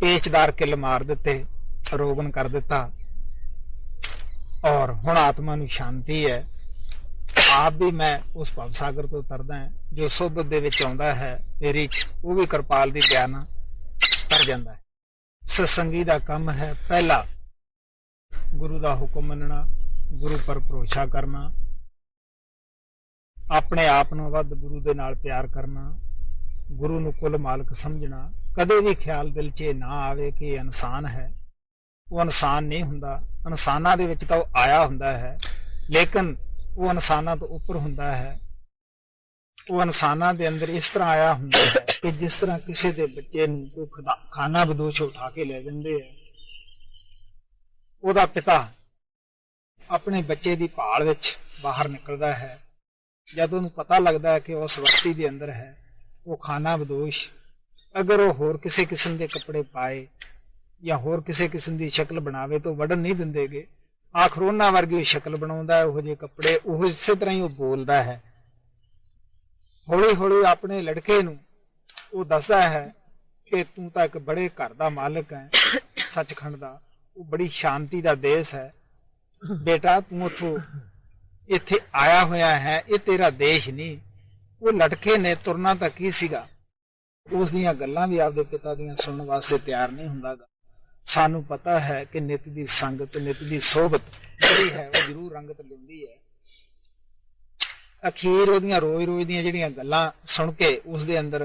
पेचदार किल मार दिते, रोगन कर दिता और हुण आत्मा नूं शांति है। आप भी मैं उस भवसागर तो उतरदा है, जो सोबत दे विच आउंदा है मेरी च, वो भी कृपाल दी दया नाल तर जांदा है। सत्संगी दा काम है पहला गुरु दा हुक्म मनना, गुरु पर भरोसा करना, अपने आप नूं वध गुरु दे नाल प्यार करना, गुरु नूं कुल मालक समझना। कदे भी ख्याल दिल च ना आवे कि इंसान है, वो इंसान नहीं हुंदा। इंसानां दे विच तां वो आया हुंदा है, लेकिन वो इंसानां तो उपर हुंदा है। वो इंसानां दे अंदर इस तरह आया हुंदा है कि जिस तरह किसी दे बच्चे नूं कोई खाना बदोश उठा के ले जांदे है, ਉਹਦਾ पिता अपने बच्चे की भाल विच बाहर निकलता है। जब उन्हें पता लगता है कि उस बस्ती के अंदर है वो खाना बदोश, अगर वो होर किसी किस्म के कपड़े पाए या होर किसी किस्म की शक्ल बनावे तो वड़न नहीं देंगे। आखिर उन्हां वर्गी शक्ल बनाउंदा है, उहो जे कपड़े, उहो इसे तरह ही वो बोलता है। हौली हौली अपने लड़के नूं वो दसदा है कि तू तां एक बड़े घर दा मालिक है, सचखंड दा, वो बड़ी शांति का देश है। बेटा तू उथों इत्थे आया होया है, ये तेरा देश नहीं। वो लड़के ने तुरना तक ही सीगा, उस दियां गल्लां भी आपदे पिता दियां सुनने वास्ते तैयार नहीं हुंदागा। सानू पता है कि नित दी संगत, नित दी सोबत ਜਿਹੜੀ है वो जरूर रंगत लिंदी है। अखीर ਉਹਦੀਆਂ रोज रोज ਦੀਆਂ ਜਿਹੜੀਆਂ ਗੱਲਾਂ सुन के उस दे अंदर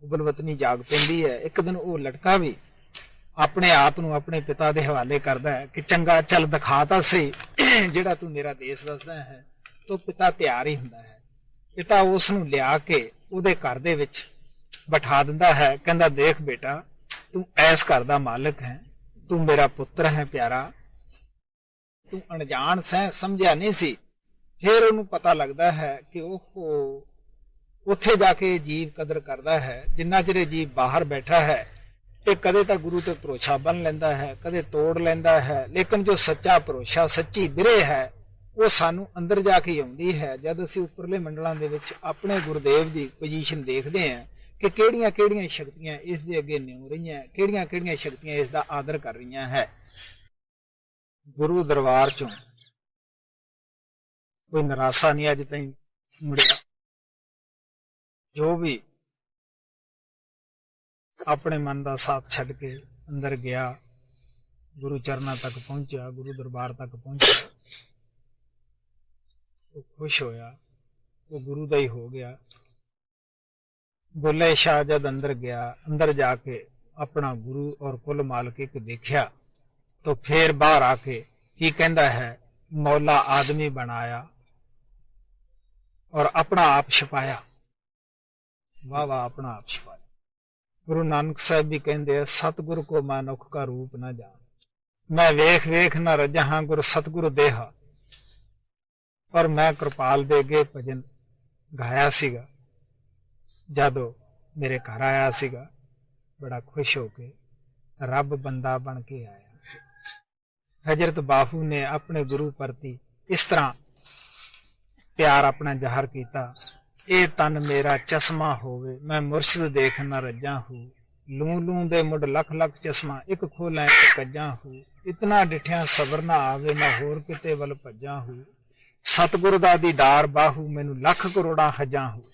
उबलवतनी जाग पैंदी है। एक दिन वो लड़का भी अपने आप नूं अपने पिता दे हवाले करदा है कि चंगा चल दिखा तां सही ਜਿਹੜਾ तू मेरा देश दसदा है। तो पिता तैयार ही हुंदा है। पिता उस नूं लिया के ਉਹਦੇ घर दे विच बिठा दिंदा है, कहंदा देख बेटा तू ऐस घर दा मालिक है, तू मेरा पुत्र है प्यारा, तू अनजान सै, समझिया नहीं सी। फिर ਉਹਨੂੰ पता लगता है कि ओह उत्थे जाके जीव कदर करता है। जिन्ना चिर जीव बाहर बैठा है ये कदे तो गुरु ते भरोसा बन लेंदा है, कदे तोड़ लेंदा है, लेकिन जो सच्चा भरोसा, सच्ची बिरे है, वो सानू अंदर जाके ही आउंदी है। जद असीं उपरले मंडलां दे विच अपने गुरुदेव दी पोजीशन देखदे हैं कि किहड़ियां किहड़ियां शक्तियां इस दे अगे निउ रहीआं, किहड़ियां किहड़ियां शक्तियां इस दा आदर कर रहीआं है। गुरु दरबार चों कोई निराशा नहीं अज ताईं मुड़िया। जो भी अपने मन का साथ छड्ड के अंदर गया, गुरु चरणा तक पहुंचा, गुरु दरबार तक पहुंचा, वो खुश होया, वो गुरु दा ही हो गया। बुल्ले शाह जद अंदर गया, अंदर जाके अपना गुरु और कुल मालक एक देखा तो फिर बाहर आके की कहंदा है, मौला आदमी बनाया और अपना आप छपाया। वाह वाह, अपना आप छपाया। गुरु नानक साहब भी कहते हैं, सतगुरु को मानुख का रूप न जान, मैं वेख वेख न रजहा गुर सतगुरु देहा। पर मैं कृपाल दे अगे भजन गाया सीगा, जदों मेरे घर आया सीगा, बड़ा खुश होके रब बंदा बन के आया। हजरत बापू ने अपने गुरु प्रति इस तरह प्यार अपना जाहिर किया, ए तन मेरा चश्मा होवे, मैं मुर्शिद देख न रजा हूँ, लू लू दे मुड़ लख लख चश्मा, एक खोला एक कज्जा हूँ, इतना डिठिया सबर ना आवे, मैं होर किते वल भज्जा हूँ, सतगुरु दा दीदार बाहू, मैनू लख करोड़ा हजा हूँ।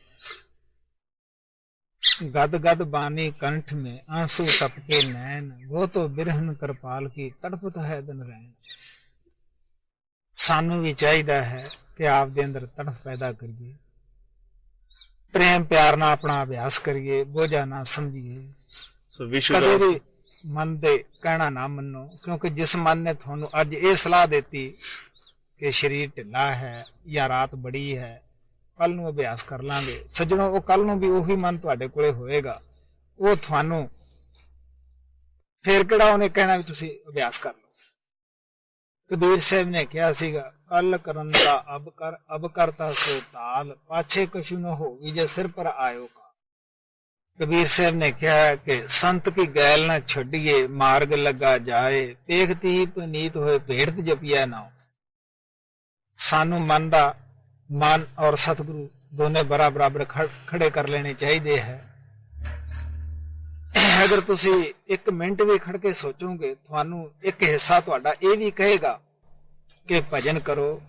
गद गद बानी कंठ में आंसू टपके नैन, वो तो बिरहन कृपाल की तड़पत है दिन रैन। सानू भी चाहिए है कि आप दे अंदर तड़फ पैदा करिए, प्रेम प्यार ना अपना अभ्यास करिए, बोझा ना समझिए, कदे भी मन दे कहना ना मनो। क्योंकि जिस मन ने थानू अज ये सलाह देती कि शरीर ढिला है या रात बड़ी है, कल नू अभ्यास कर लांगे सज्जणों, वो कल नू भी उही मन तुहाडे कोले होएगा, वो थानू फिर किहड़ा उहने कहना भी तुसीं अभ्यास कर लो। कबीर साहब ने कहा सीगा, कल करन दा अब करता सो ताल, पाछे कछु न हो जे सिर पर आयो का। कबीर साहब ने कहा कि संत की गैल न छड़िए, मार्ग लगा जाए, पेखती ही पुनीत होए भेड़त जपिया ना। सानू मन दा मन और सतगुरु दोने बराबर खड़े कर लेने चाहिए है। ਅਗਰ ਤੁਸੀਂ 1 ਮਿੰਟ ਵੀ ਖੜ ਕੇ ਸੋਚੋਗੇ, ਤੁਹਾਨੂੰ ਇੱਕ ਹਿੱਸਾ ਤੁਹਾਡਾ ਇਹ ਵੀ ਕਹੇਗਾ ਕਿ ਭਜਨ ਕਰੋ,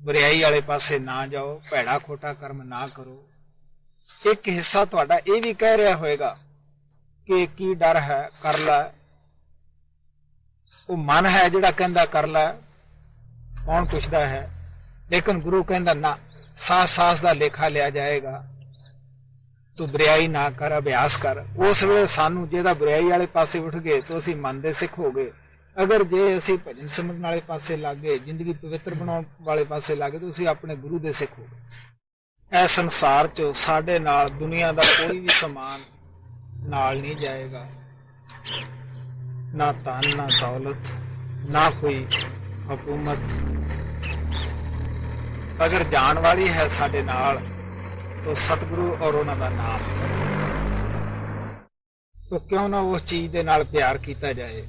ਬੁਰਾਈ ਵਾਲੇ ਪਾਸੇ ਨਾ ਜਾਓ, ਭੈੜਾ ਖੋਟਾ ਕਰਮ ਨਾ ਕਰੋ। ਇੱਕ ਹਿੱਸਾ ਤੁਹਾਡਾ ਇਹ ਵੀ ਕਹਿ ਰਿਹਾ ਹੋਏਗਾ ਕਿ ਕੀ ਡਰ ਹੈ, ਕਰ ਲੈ। ਉਹ ਮਨ ਹੈ ਜਿਹੜਾ ਕਹਿੰਦਾ ਕਰ ਲੈ, ਕੌਣ ਪੁੱਛਦਾ ਹੈ। ਲੇਕਿਨ ਗੁਰੂ ਕਹਿੰਦਾ ਨਾ, ਸਾਸ ਸਾਸ ਦਾ ਲੇਖਾ ਲਿਆ ਜਾਏਗਾ, ਤੂੰ ਬੁਰਾਈ ਨਾ ਕਰ, ਅਭਿਆਸ ਕਰ। ਉਸ ਵੇਲੇ ਸਾਨੂੰ ਜਿਹਦਾ ਬੁਰਾਈ ਵਾਲੇ ਪਾਸੇ ਉੱਠ ਗਏ ਤਾਂ ਅਸੀਂ ਮੰਨਦੇ ਸਿੱਖ ਹੋ ਗਏ। ਅਗਰ ਜੇ ਅਸੀਂ ਭਜਨ ਸਿਮਰਨ ਵਾਲੇ ਪਾਸੇ ਲੱਗ ਗਏ, ਜ਼ਿੰਦਗੀ ਪਵਿੱਤਰ ਬਣਾਉਣ ਵਾਲੇ ਪਾਸੇ ਲੱਗ ਗਏ, ਤਾਂ ਅਸੀਂ ਆਪਣੇ ਗੁਰੂ ਦੇ ਸਿੱਖ ਹੋ ਗਏ। ਇਸ ਸੰਸਾਰ 'ਚ ਸਾਡੇ ਨਾਲ ਦੁਨੀਆ ਦਾ ਕੋਈ ਵੀ ਸਮਾਨ ਨਾਲ ਨਹੀਂ ਜਾਏਗਾ, ਨਾ ਧਨ, ਨਾ ਦੌਲਤ, ਨਾ ਕੋਈ ਹਕੂਮਤ। ਅਗਰ ਜਾਣ ਵਾਲੀ ਹੈ ਸਾਡੇ ਨਾਲ तो सतगुरु और उन्होंने नाम, तो क्यों ना उस चीज दे नाल प्यार किया जाए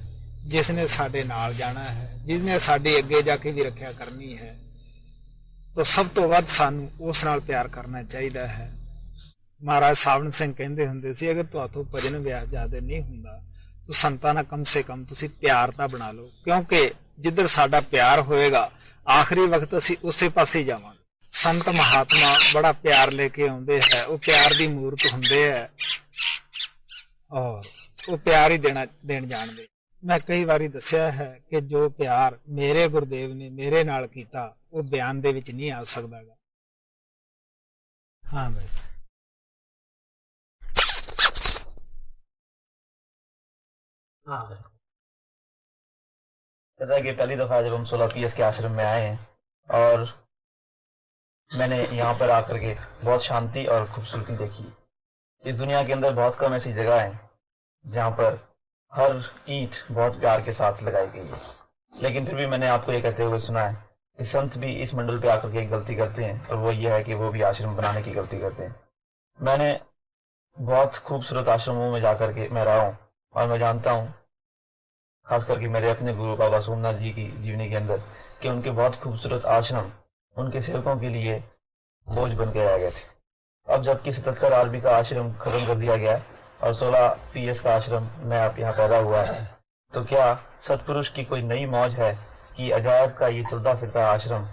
जिसने साडे नाल जाना है, जिसने साडी अगे जाके भी रखा करनी है। तो सब तो वध सानू उस नाल प्यार करना चाहिए है। महाराज सावण सिंह कहंदे हुंदे सी, अगर तुहाथों भजन व्यास ज्यादा नहीं हुंदा तो संतां नाल कम से कम तुसीं प्यार तां बना लो, क्योंकि जिधर साडा प्यार होएगा आखिरी वक्त असीं उसे पासे जावांगे। संत महात्मा बड़ा प्यार लेके आउंदे है, वो प्यार दी मूर्त हुंदे है और वो प्यार ही देन जानदे। मैं कई बारी दस्या है कि जो प्यार मेरे गुरुदेव ने मेरे नाल कीता वो बयान दे विच नहीं आ सकदा। हाँ भाई, हाँ पता है कि पहली दफा जब हम 16 PS के आश्रम में आए हैं और मैंने यहाँ पर आकर के बहुत शांति और खूबसूरती देखी। इस दुनिया के अंदर बहुत कम ऐसी जगह है जहाँ पर हर ईंट बहुत प्यार के साथ लगाई गई है, लेकिन फिर भी मैंने आपको ये कहते हुए सुना है कि संत भी इस मंडल पे आकर के एक गलती करते हैं, और वो ये है कि वो भी आश्रम बनाने की गलती करते हैं। मैंने बहुत खूबसूरत आश्रमों में जाकर के मैं रहा हूँ और मैं जानता हूँ, खास करके मेरे अपने गुरु बाबा सोमनाथ जी की जीवनी के अंदर, कि उनके बहुत खूबसूरत आश्रम उनके सेवकों के लिए बोझ बन के आ गए थे। अब जबकि 77 आरबी का आश्रम खत्म कर दिया गया और 16 PS का आश्रम मैं आप यहाँ पैदा हुआ है, तो क्या सतपुरुष की कोई नई मौज है कि अजायब का ये चलता फिरता आश्रम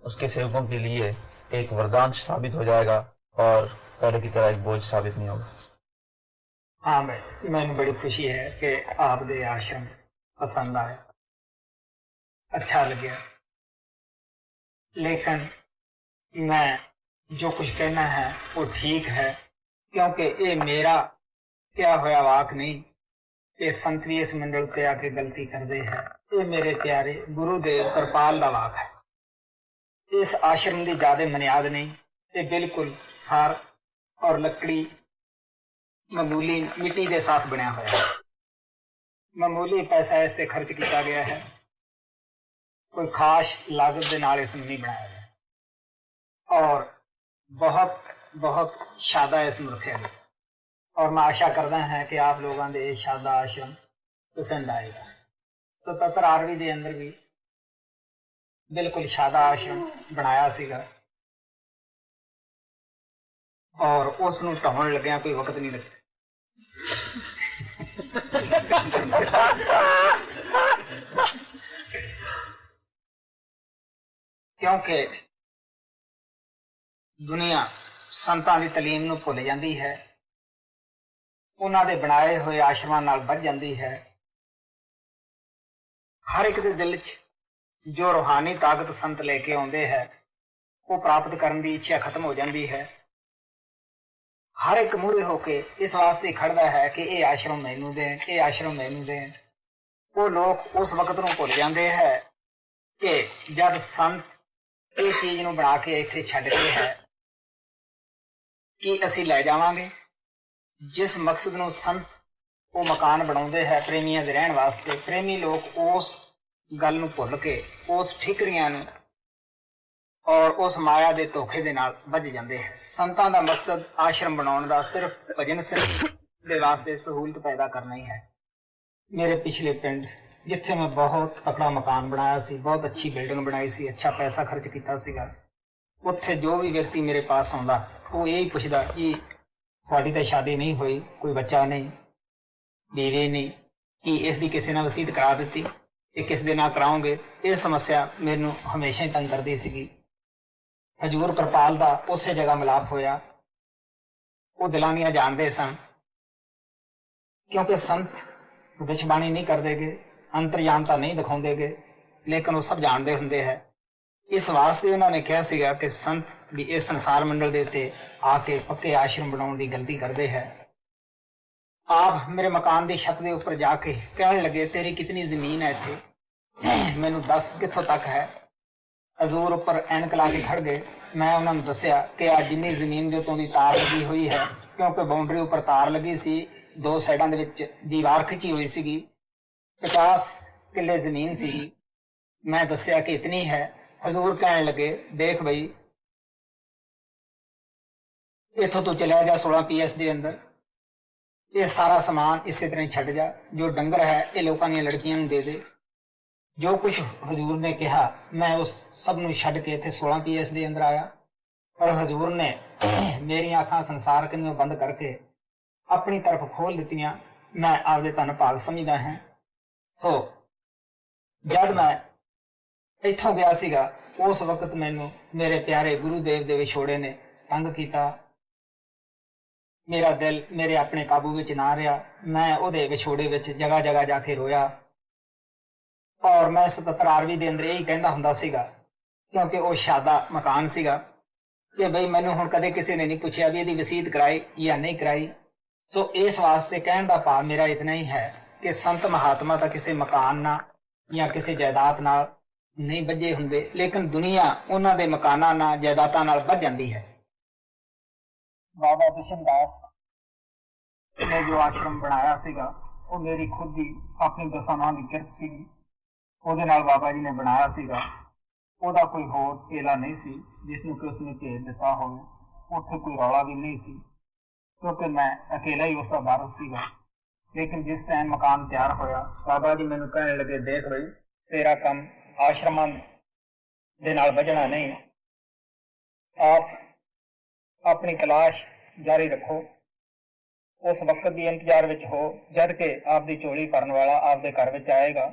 उसके सेवकों के लिए एक वरदान साबित हो जाएगा और पहले की तरह एक बोझ साबित नहीं होगा। हाँ मैंने बड़ी खुशी है कि आप दे आश्रम पसंद आया, अच्छा लगे। लेकिन मैं जो कुछ कहना है वो ठीक है, क्योंकि ये मेरा क्या होया वाक नहीं, ये संत भी इस मंडल ते आके गलती करते हैं। ये मेरे प्यारे गुरुदेव कृपाल दा वाक है। इस आश्रम की ज्यादा मनियाद नहीं, ये बिल्कुल सार और लकड़ी मामूली मिट्टी के साथ बनया हुआ है। मामूली पैसा इस ते खर्च किया गया है, कोई खास लागत के नाल इसमें नहीं बनाया गया और बहुत बहुत शादा इसमें रखा गया। और मैं आशा करता है कि आप लोगों ने ये शादा आश्रम पसंद आएगा। 77 आरवी के अंदर भी बिल्कुल शादा आश्रम बनाया सीगा और उस नूं ढाउण लग्या कोई वक्त नहीं लगता। क्योंकि दुनिया संतां दी तलीम नूं भुल जांदी है, उन्हां दे बनाए हुए आश्रमां नाल बध जांदी है। हर एक दे दिल च जो रूहानी ताकत संत लेके आउंदे है वो प्राप्त करने की इच्छा खत्म हो जाती है। हर एक मूरे होके इस वास्ते खड़दा है कि ये आश्रम मैनू देन, ये आश्रम मैनू देन। वो लोग उस वक्त नूं भुल जाते हैं कि जब संत ये चीज नूं बना के इत्थे छड्ड के है कि असीं लै जावांगे। जिस मकसद नूं संत वो मकान बनाउंदे है प्रेमियों दे रहण वास्ते, प्रेमी लोग उस गल नूं भुल के उस ठिकरियां नूं और उस माया दे धोखे दे नाल वज जांदे है। संतां दा मकसद आश्रम बनाउण दा सिर्फ भजन सिर्फ दे वास्ते सहूलत पैदा करना ही है। मेरे पिछले पिंड जिथे मैं बहुत तकड़ा मकान बनाया सी, बहुत अच्छी बिल्डिंग बनाई सी, अच्छा पैसा खर्च किया सीगा, उत्थे जो भी व्यक्ति मेरे पास आउंदा वो यही पुछदा कि ਤੁਹਾਡੀ ਤਾਂ ਸ਼ਾਦੀ ਨਹੀਂ ਹੋਈ, ਕੋਈ ਬੱਚਾ ਨਹੀਂ, बीवी नहीं, कि इसकी किसी ने वसीयत करा दी, ये किस दे नाल कराओगे? ये समस्या मैनू हमेशा ही तंग करती सी। हजूर कृपाल दा उस जगह मिलाप होया, वो दिलां दियां जानदे सन, क्योंकि संत विछबाणी नहीं करते गे, अंतरयामता नहीं दिखाते गे, लेकिन वो सब जानते होंगे है। इस वास्ते उन्होंने कहा सीगा कि संत भी इस संसार मंडल दे उत्ते आके पक्के आश्रम बनाने की गलती करते हैं। आप मेरे मकान की छत के उपर जाके कहने लगे, तेरी कितनी जमीन है इत्थे, मैनू दस कित्थों तक है। हजूर उपर ऐनक ला के खड़ गए। मैं उन्होंने दसिया कि आज जिन्नी जमीन के उत्तों की तार लगी हुई है, क्योंकि बाउंड्री उपर तार लगी सी, दो साइडों के विच दीवार खिंची हुई सी, 50 किले जमीन सी। मैं दसिया कि इतनी है। हजूर कहने लगे, देख बई, इथों तू चलिया जा 16 PS के अंदर, ये सारा समान इसी तरह छड़ जा, जो डंगर है ये लोगों दी लड़कियां नूं दे दे। जो कुछ हजूर ने कहा मैं उस सब नूं छड़ के इत्थे 16 PS के अंदर आया, और हजूर ने मेरी आंखां संसार कन्यों बंद करके अपनी तरफ खोल दित्तियां। मैं आपदे धन भाग समझदा हां। सो जद मैं इत्थों गया सीगा, उस वक्त मैनू मेरे प्यारे गुरुदेव दे विछोड़े ने तंग किया। मेरा दिल मेरे अपने काबू विच ना रहा। मैं उहदे विछोड़े विच जगह जगह जाके रोया, और मैं 77वीं दे अंदर यही कहंदा हुंदा सीगा, क्योंकि वो शादा मकान सीगा, कि बई मैनू हुण कदे किसी ने नहीं पूछा भी इहदी वसीयत कराई या नहीं कराई। सो इस वास्ते कहण दा भाव मेरा इतना ही है कि संत महात्मा तां किसी मकान नाल या किसी जायदाद नाल नहीं बजे हुंदे, लेकिन दुनिया उन्हां दे मकानां नाल जायदादां नाल बज जांदी है। बाबा बिशनदास ने जो आश्रम बनाया सीगा, वो मेरी खुद की अपनी दसां की किरत सीगी, ਉਹਦੇ ਨਾਲ बाबा जी ने बनाया सीगा। ਉਹਦਾ कोई होर चेला नहीं सी जिसनूं कि उसने भेज दिता होवे। उत्थे कोई रौला भी नहीं सी, क्योंकि मैं अकेला ही उसका वारस सीगा। लेकिन जिस टाइम मकान तैयार होया, बाबा जी मैनूं कहने लगे, देख बई, तेरा काम आश्रमां दे नाल बजना नहीं, आप अपनी तलाश जारी रखो। उस वक्त की इंतजार विच हो जद के आपकी झोली भरन वाला आपके घर विच आएगा।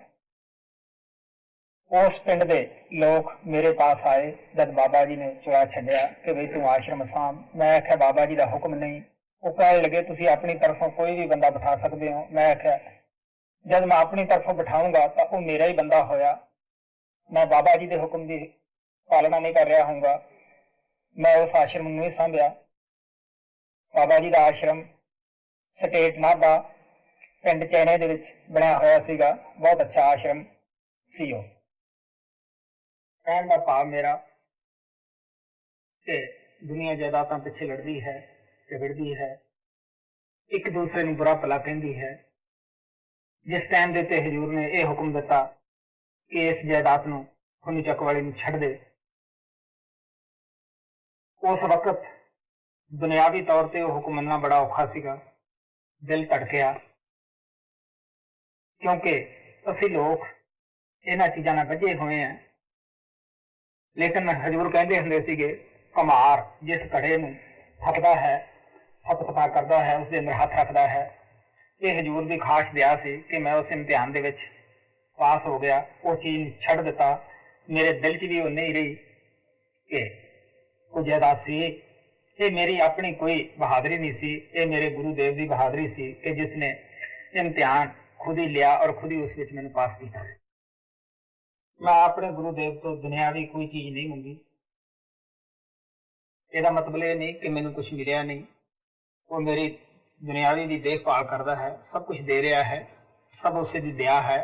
उस पिंड दे लोग मेरे पास आए जब बाबा जी ने चोला छड्या कि बई तू आश्रम साम। मैं आख्या बाबा जी का हुक्म नहीं। वो कहने लगे, तुसीं अपनी तरफों कोई भी बंदा बिठा सकते हो। मैं आख्या जब मैं अपनी तरफों बिठाऊंगा तो वह मेरा ही बंदा होया, मैं बाबा जी के हुक्म की पालना नहीं कर रहा हूँगा। मैं उस आश्रम नहीं सांभिया। बाबा जी का आश्रम स्टेट नाभा पिंड चैने दे विच बनया होया सीगा। बहुत अच्छा आश्रम सी। कहण दा भाव मेरा कि दुनिया जायदादां पिछे लड़दी है, झगड़दी है, एक दूसरे नूं बुरा भला कहंदी है। जिस टाइम दे ते हजूर ने यह हुक्म दिता कि इस जायदाद नूं खुनी चक वाले नूं छड्ड दे, उस वक्त दुनियावी तौर पर वह हुक्म मनना बड़ा औखा सीगा। दिल धड़किया, क्योंकि असी लोग इन्हां चीज़ां नाल बझे हुए हैं। लेकिन हजूर कहते हुंदे सीगे, कमार जिस घड़े नूं थपदा है, थपथपा करदा है, उसके अंदर हथ रखदा है। ये हजूर की खास दया सी कि मैं उस इम्तिहान दे विच पास हो गया, वो चीज़ छड्ड दिता। मेरे दिल च भी वो नहीं रही कि कोई जायदाद सी। ये मेरी अपनी कोई बहादरी नहीं सी, ये मेरे गुरुदेव की बहादरी सी कि जिसने इम्तिहान खुद ही लिया और खुद ही उस विच मैनूं पास किया। मैं अपने गुरुदेव तो दुनियावी कोई चीज़ नहीं मंगी। ਇਹਦਾ मतलब ये नहीं कि मैनू कुछ मिलिया नहीं। वो मेरी दुनियावी की देखभाल करता है, सब कुछ दे रहा है, सब उसे दी दया है।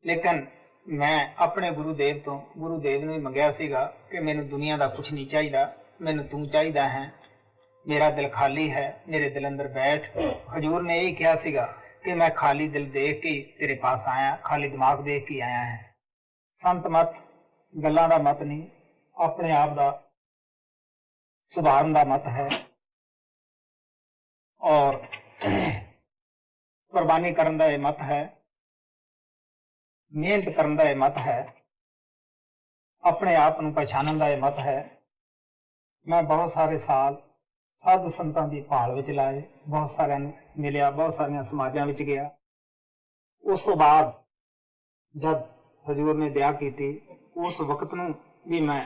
लेकिन मैं अपने गुरुदेव तो गुरुदेव ने मंगया सीगा कि मैनू दुनिया का कुछ नहीं चाहिए, मैनू तू चाहिए है। मेरा दिल खाली है, मेरे दिल अंदर बैठ। हजूर ने यही कहा सीगा कि मैं खाली दिल देख के तेरे पास आया, खाली दिमाग देख के आया है। संत मत गल्लां दा मत नहीं, अपने आप दा सुधारन दा मत है, और कुर्बानी करन दा यह मत है, मेहनत करन दा यह मत है, अपने आप नूं पहचानन दा यह मत है। मैं बहुत सारे साल ਸਾਧੂ ਸੰਤਾਂ ਦੀ ਭਾਲ ਵਿੱਚ ਲਾਏ, ਬਹੁਤ ਸਾਰਿਆਂ ਨੂੰ ਮਿਲਿਆ, ਬਹੁਤ ਸਾਰੀਆਂ ਸਮਾਜਾਂ ਵਿੱਚ ਗਿਆ। ਉਸ ਤੋਂ ਬਾਅਦ ਜਦ ਹਜ਼ੂਰ ਨੇ ਦਇਆ ਕੀਤੀ, ਉਸ ਵਕਤ ਨੂੰ ਵੀ ਮੈਂ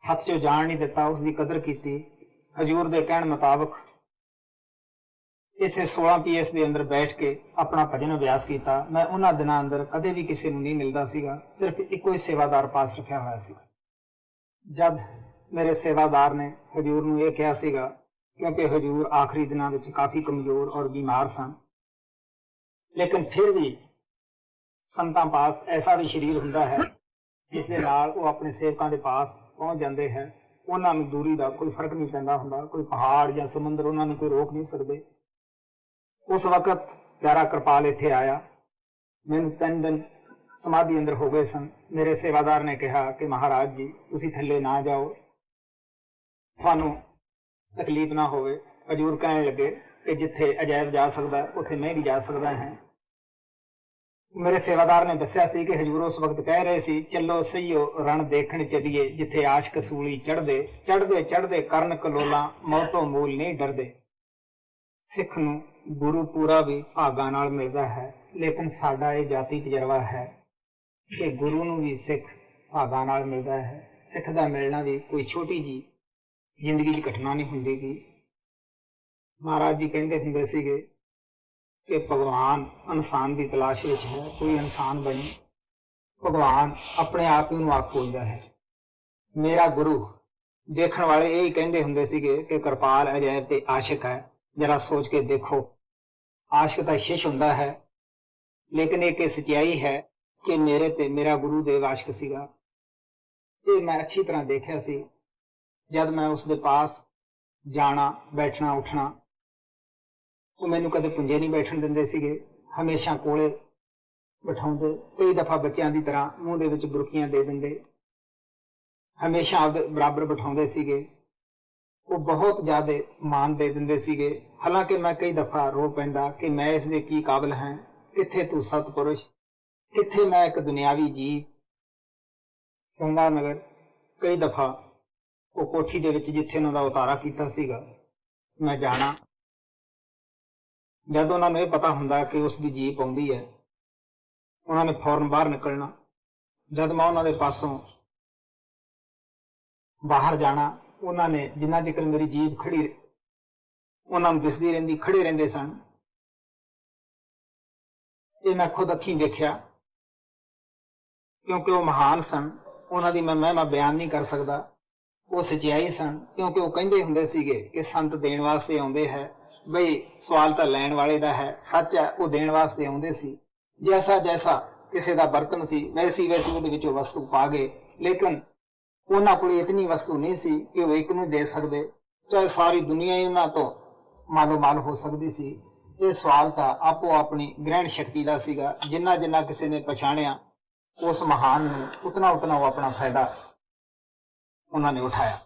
ਹੱਥ 'ਚੋਂ ਜਾਣ ਨਹੀਂ ਦਿੱਤਾ, ਉਸ ਦੀ ਕਦਰ ਕੀਤੀ। ਹਜ਼ੂਰ ਦੇ ਕਹਿਣ ਮੁਤਾਬਕ ਇਸੇ 16 PS ਦੇ ਅੰਦਰ ਬੈਠ ਕੇ ਆਪਣਾ ਭਜਨ ਅਭਿਆਸ ਕੀਤਾ। ਮੈਂ ਉਹਨਾਂ ਦਿਨਾਂ ਅੰਦਰ ਕਦੇ ਵੀ ਕਿਸੇ ਨੂੰ ਨਹੀਂ ਮਿਲਦਾ ਸੀਗਾ, ਸਿਰਫ ਇੱਕੋ ਹੀ ਸੇਵਾਦਾਰ ਪਾਸ ਰੱਖਿਆ ਹੋਇਆ ਸੀ। ਜਦ ਮੇਰੇ ਸੇਵਾਦਾਰ ਨੇ ਹਜ਼ੂਰ ਨੂੰ ਇਹ ਕਿਹਾ ਸੀਗਾ, ਕਿਉਂਕਿ ਹਜ਼ੂਰ ਆਖਰੀ ਦਿਨਾਂ ਵਿੱਚ ਕਾਫੀ ਕਮਜ਼ੋਰ ਔਰ ਬਿਮਾਰ ਸਨ, ਲੇਕਿਨ ਫਿਰ ਵੀ ਸੰਤਾਂ ਪਾਸ ਐਸਾ ਵੀ ਸਰੀਰ ਹੁੰਦਾ ਹੈ ਜਿਸ ਦੇ ਨਾਲ ਉਹ ਆਪਣੇ ਸੇਵਕਾਂ ਦੇ ਪਾਸ ਪਹੁੰਚ ਜਾਂਦੇ ਹੈ। ਉਹਨਾਂ ਨੂੰ ਦੂਰੀ ਦਾ ਕੋਈ ਫਰਕ ਨਹੀਂ ਪੈਂਦਾ ਹੁੰਦਾ, ਕੋਈ ਪਹਾੜ ਜਾਂ ਸਮੁੰਦਰ ਉਹਨਾਂ ਨੂੰ ਕੋਈ ਰੋਕ ਨਹੀਂ ਸਕਦੇ। ਉਸ ਵਕਤ ਪਿਆਰਾ ਕਿਰਪਾਲ ਇੱਥੇ ਆਇਆ। ਮੈਨੂੰ 3 ਦਿਨ ਸਮਾਧੀ ਅੰਦਰ ਹੋ ਗਏ ਸਨ। ਮੇਰੇ ਸੇਵਾਦਾਰ ਨੇ ਕਿਹਾ ਕਿ ਮਹਾਰਾਜ ਜੀ ਤੁਸੀਂ ਥੱਲੇ ਨਾ ਜਾਓ, ਤੁਹਾਨੂੰ ਤਕਲੀਫ ਨਾ ਹੋਵੇ। ਹਜ਼ੂਰ ਕਹਿਣ ਲੱਗੇ ਕਿ ਜਿੱਥੇ ਅਜਾਇਬ ਜਾ ਸਕਦਾ ਉੱਥੇ ਮੈਂ ਵੀ ਜਾ ਸਕਦਾ ਹਾਂ। ਮੇਰੇ ਸੇਵਾਦਾਰ ਨੇ ਦੱਸਿਆ ਸੀ ਕਿ ਹਜ਼ੂਰ ਉਸ ਵਕਤ ਕਹਿ ਰਹੇ ਸੀ, ਚੱਲੋ ਸਈਓ ਰਣ ਦੇਖਣ ਚੱਲੀਏ, ਜਿੱਥੇ ਆਸ਼ਕ ਸੂਲੀ ਚੜ੍ਹਦੇ ਚੜ੍ਹਦੇ ਚੜ੍ਹਦੇ ਕਰਨ ਕਲੋਲਾਂ, ਮੌਤੋਂ ਮੂਲ ਨਹੀਂ ਡਰਦੇ। ਸਿੱਖ ਨੂੰ ਗੁਰੂ ਪੂਰਾ ਵੀ ਭਾਗਾਂ ਨਾਲ ਮਿਲਦਾ ਹੈ, ਲੇਕਿਨ ਸਾਡਾ ਇਹ ਜਾਤੀ ਤਜਰਬਾ ਹੈ ਕਿ ਗੁਰੂ ਨੂੰ ਵੀ ਸਿੱਖ ਭਾਗਾਂ ਨਾਲ ਮਿਲਦਾ ਹੈ। ਸਿੱਖ ਦਾ ਮਿਲਣਾ ਵੀ ਕੋਈ ਛੋਟੀ ਜੀ ਜ਼ਿੰਦਗੀ 'ਚ ਘਟਨਾ ਨਹੀਂ ਹੁੰਦੀ ਗੀ। ਮਹਾਰਾਜ ਜੀ ਕਹਿੰਦੇ ਹੁੰਦੇ ਸੀਗੇ ਕਿ ਭਗਵਾਨ ਇਨਸਾਨ ਦੀ ਤਲਾਸ਼ ਵਿੱਚ ਹੈ, ਕੋਈ ਇਨਸਾਨ ਬਣੇ। ਭਗਵਾਨ ਆਪਣੇ ਆਪ ਹੀ ਉਹਨੂੰ ਆਪ ਖੋਜਦਾ ਹੈ। ਮੇਰਾ ਗੁਰੂ, ਦੇਖਣ ਵਾਲੇ ਇਹ ਹੀ ਕਹਿੰਦੇ ਹੁੰਦੇ ਸੀਗੇ ਕਿ ਕਿਰਪਾਲ ਅਜੈਬ ਤੇ ਆਸ਼ਿਕ ਹੈ। जरा सोच के देखो, आशिक का शिश ਹੁੰਦਾ है, लेकिन एक सच्चाई है कि मेरे ते मेरा गुरुदेव आशिक सीगा। ये मैं अच्छी तरह देखा सी। जब मैं उसके पास जाना बैठना उठना, वो मैनू कदे पुंजे नहीं बैठन दिंदे सीगे, हमेशा कोले बिठाउंदे। कई दफा बच्चों की तरह मूँह दे विच बुरकियां दे दिंदे, हमेशा आपदे बराबर बिठाउंदे सीगे। वो बहुत ज्यादा मान दे दिंदे सीगे। हालांकि मैं कई दफा रो पैंदा कि मैं इसके की काबिल हैं, किथे तू सतपुरुष, किथे मैं एक दुनियावी जीव। गंगा नगर कई दफा वो कोठी दे विच जिथे उन्हां दा उतारा कीता सीगा मैं जाना। जद उन्हां नूं इह पता हुंदा कि उसकी जीप आउंदी है, उन्होंने फौरन बाहर निकलना। जद मैं उन्हां दे पासों बाहर जाना, उन्होंने जिन्ना जिक्र मेरी जीप खड़ी उन्होंने दिसदी रहिंदी, खड़े रहिंदे सन। ये मैं खुद अखीं देखिया, क्योंकि वो महान सन। उन्हां दी मैं महिमा बयान नहीं कर सकदा। वो सच्चाई सन, क्योंकि वो कहंदे हुंदे सीगे कि संत देण वास्ते आउंदे है, बई सवाल तां लैण वाले दा है। सच है, वो देण वास्ते आउंदे सी। जैसा जैसा किसी दा बर्तन सी, वैसी वैसी उहदे विचों वस्तु पा गए, लेकिन उन्हां कोल इतनी वस्तु नहीं सी कि वो एक नूं दे सकदे, चाहे सारी दुनिया ही उन्हां तो मालो माल हो सकदी सी। ये सवाल तां आपो अपनी ग्रहण शक्ति दा सीगा। जिन्ना जिन्ना किसी ने पछाणिया उस महान नूं उतना उतना वो अपना फायदा उन्होंने उठाया।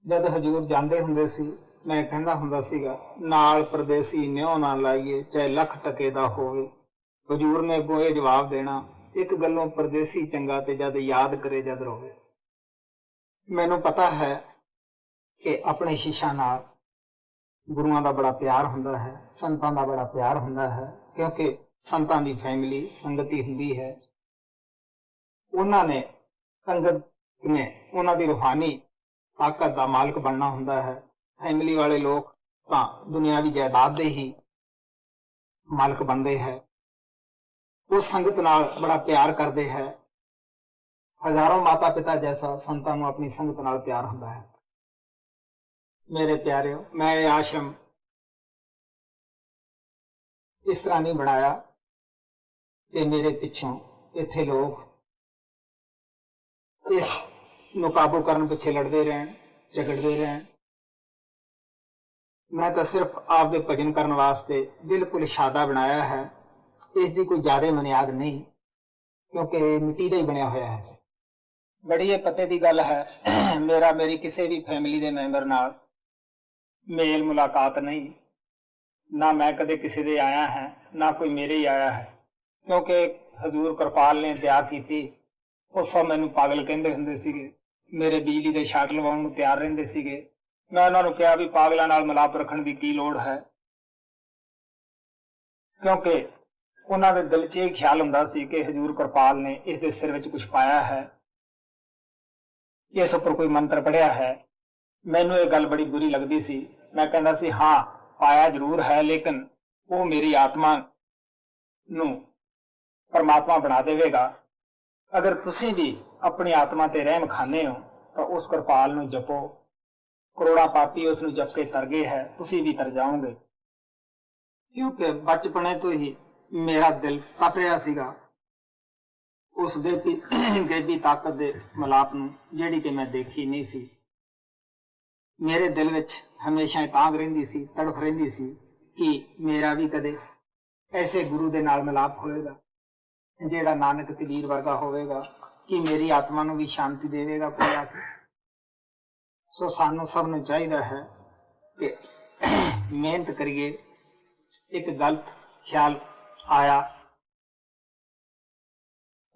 जद हजूर जांदे हुंदे सी, मैं कहंदा हुंदा सीगा, नाल परदेसी न्यों ना लाइए, चाहे लख टके दा होवे। हजूर ने अगों ये जवाब देना, एक गल्लों परदेसी चंगा ते जद याद करे जद रोवे। मैनू पता है कि अपने शिष्यां नाल गुरुआं दा बड़ा प्यार हुंदा है, संतां दा बड़ा प्यार हुंदा है, क्योंकि संतां दी फैमिली संगति हुंदी है। उन्हां ने संगत ने उन्हां दी रूहानी ताकत दा मालिक बनना हुंदा है। फैमिली वाले लोग तां दुनियावी जायदाद दे ही मालिक बनदे है। वो संगत नाल बड़ा प्यार करदे है। हजारों माता पिता जैसा संतां नूं अपनी संगत नाल प्यार हुंदा है। मेरे प्यारे, मैं ये आश्रम इस तरह नहीं बनाया कि मेरे पिछों इत्थे लोग इस नूं काबू करन पिछे लड़दे रहन, झगड़दे रहन। मैं तो सिर्फ आपदे भजन करन वास्ते बिल्कुल सादा बनाया है। इसकी कोई ज्यादा बुनियाद नहीं, क्योंकि मिट्टी का ही बनया होया है। बड़ी ये पते की गल है, मेरा मेरी किसी भी फैमिली के मैंबर नाल मेल मुलाकात नहीं, ना मैं कदे किसी दे आया है, ना कोई मेरे ही आया है। क्योंकि हजूर किरपाल ने दया की, उस समय मैनू पागल कहंदे हुंदे सीगे, मेरे बिजली के शाट लवाउण नूं तैयार रहिंदे सीगे, ਮੈਂ ਉਹਨਾਂ ਨੂੰ ਕਿਹਾ ਵੀ ਪਾਗਲਾਂ ਨਾਲ ਮਿਲਾਪ ਰੱਖਣ ਦੀ ਕੀ ਲੋੜ ਹੈ, ਕਿਉਂਕਿ ਉਹਨਾਂ ਦੇ ਦਿਲ 'ਚ ਇਹ ਖਿਆਲ ਹੁੰਦਾ ਸੀ ਕਿ ਹਜ਼ੂਰ ਕਿਰਪਾਲ ਨੇ ਇਸ ਦੇ ਸਿਰ ਵਿੱਚ ਕੁਝ ਪਾਇਆ ਹੈ, ਇਸ ਉੱਪਰ ਕੋਈ ਮੰਤਰ ਪੜਿਆ ਹੈ। ਮੈਨੂੰ ਇਹ ਗੱਲ ਬੜੀ ਬੁਰੀ ਲੱਗਦੀ ਸੀ। ਮੈਂ ਕਹਿੰਦਾ ਸੀ ਹਾਂ ਪਾਇਆ ਜ਼ਰੂਰ ਹੈ, ਲੇਕਿਨ ਉਹ ਮੇਰੀ ਆਤਮਾ ਨੂੰ ਪਰਮਾਤਮਾ ਬਣਾ ਦੇਵੇਗਾ। ਅਗਰ ਤੁਸੀਂ ਵੀ ਆਪਣੀ ਆਤਮਾ ਤੇ ਰਹਿਮ ਖਾਂਦੇ ਹੋ ਤਾਂ ਉਸ ਕਿਰਪਾਲ ਨੂੰ ਜਪੋ। ਕਰੋੜਾਂ ਪਾਪੀ ਉਸ ਨੂੰ ਜਪ ਕੇ ਤਰ ਗਏ ਹੈ, ਤੁਸੀਂ ਵੀ ਤਰ ਜਾਓਗੇ। ਕਿਉਂਕਿ ਬਚਪਨੇ ਤੋਂ ਹੀ ਮੇਰਾ ਦਿਲ ਤਪ ਰਿਹਾ ਸੀਗਾ ਉਸ ਗੈਬੀ ਤਾਕਤ ਦੇ ਮਿਲਾਪ ਨੂੰ, ਜਿਹੜੀ ਕਿ ਮੈਂ ਦੇਖੀ ਨਹੀਂ ਸੀ। ਮੇਰੇ ਦਿਲ ਵਿੱਚ ਹਮੇਸ਼ਾ ਤਾਂਘ ਰਹਿੰਦੀ ਸੀ, ਤੜਫ ਰਹਿੰਦੀ ਸੀ ਕਿ ਮੇਰਾ ਵੀ ਕਦੇ ਐਸੇ ਗੁਰੂ ਦੇ ਨਾਲ ਮਿਲਾਪ ਹੋਵੇਗਾ ਜਿਹੜਾ ਨਾਨਕ ਕਬੀਰ ਵਰਗਾ ਹੋਵੇਗਾ, ਕਿ ਮੇਰੀ ਆਤਮਾ ਨੂੰ ਵੀ ਸ਼ਾਂਤੀ ਦੇਵੇਗਾ ਕੋਈ ਆ ਕੇ। ਸੋ ਸਾਨੂੰ ਸਭ ਨੂੰ ਚਾਹੀਦਾ ਹੈ ਕਿ ਮਿਹਨਤ ਕਰੀਏ। ਇੱਕ ਗਲਤ ਖਿਆਲ ਆਇਆ,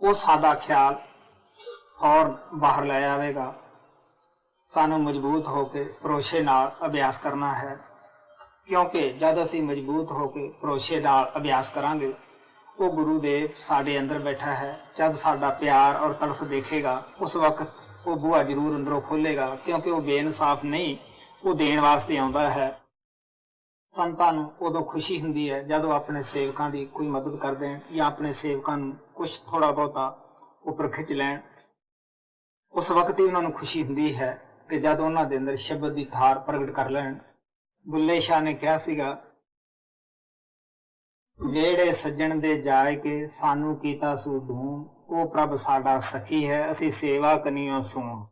ਉਹ ਸਾਡਾ ਖਿਆਲ ਹੋਰ ਬਾਹਰ ਲੈ ਆਵੇਗਾ। ਸਾਨੂੰ ਮਜ਼ਬੂਤ ਹੋ ਕੇ ਭਰੋਸੇ ਨਾਲ ਅਭਿਆਸ ਕਰਨਾ ਹੈ, ਕਿਉਂਕਿ ਜਦ ਅਸੀਂ ਮਜ਼ਬੂਤ ਹੋ ਕੇ ਭਰੋਸੇ ਨਾਲ ਅਭਿਆਸ ਕਰਾਂਗੇ, ਉਹ ਗੁਰੂ ਦੇਵ ਸਾਡੇ ਅੰਦਰ ਬੈਠਾ ਹੈ। ਜਦ ਸਾਡਾ ਪਿਆਰ ਔਰ ਤੜਫ ਦੇਖੇਗਾ, ਉਸ ਵਕਤ ਉਹ ਬੂਹਾ ਜ਼ਰੂਰ ਅੰਦਰੋਂ ਖੋਲੇਗਾ, ਕਿਉਂਕਿ ਉਹ ਬੇਇਨਸਾਫ ਨਹੀਂ, ਉਹ ਦੇਣ ਵਾਸਤੇ ਆਉਂਦਾ ਹੈ। ਸੰਤਾਂ ਨੂੰ ਉਦੋਂ ਖੁਸ਼ੀ ਹੁੰਦੀ ਹੈ ਜਦੋਂ ਆਪਣੇ ਸੇਵਕਾਂ ਦੀ ਕੋਈ ਮਦਦ ਕਰ ਦੇਣ ਜਾਂ ਆਪਣੇ ਸੇਵਕਾਂ ਨੂੰ ਕੁਝ ਥੋੜਾ ਬਹੁਤਾ ਉੱਪਰ ਖਿੱਚ ਲੈਣ। ਉਸ ਵਕਤ ਹੀ ਉਹਨਾਂ ਨੂੰ ਖੁਸ਼ੀ ਹੁੰਦੀ ਹੈ ਕਿ ਜਦ ਉਹਨਾਂ ਦੇ ਅੰਦਰ ਸ਼ਬਦ ਦੀ ਧਾਰ ਪ੍ਰਗਟ ਕਰ ਲੈਣ। ਬੁੱਲੇ ਸ਼ਾਹ ਨੇ ਕਿਹਾ ਸੀਗਾ, ਜਿਹੜੇ ਸੱਜਣ ਦੇ ਜਾਏ ਕੇ ਸਾਨੂੰ ਕੀਤਾ ਸੂ ਧੂਮ, ਉਹ ਪ੍ਰਭ ਸਾਡਾ ਸਖੀ ਹੈ, ਅਸੀਂ ਸੇਵਾ ਕਨੀਓ ਸੂਮ।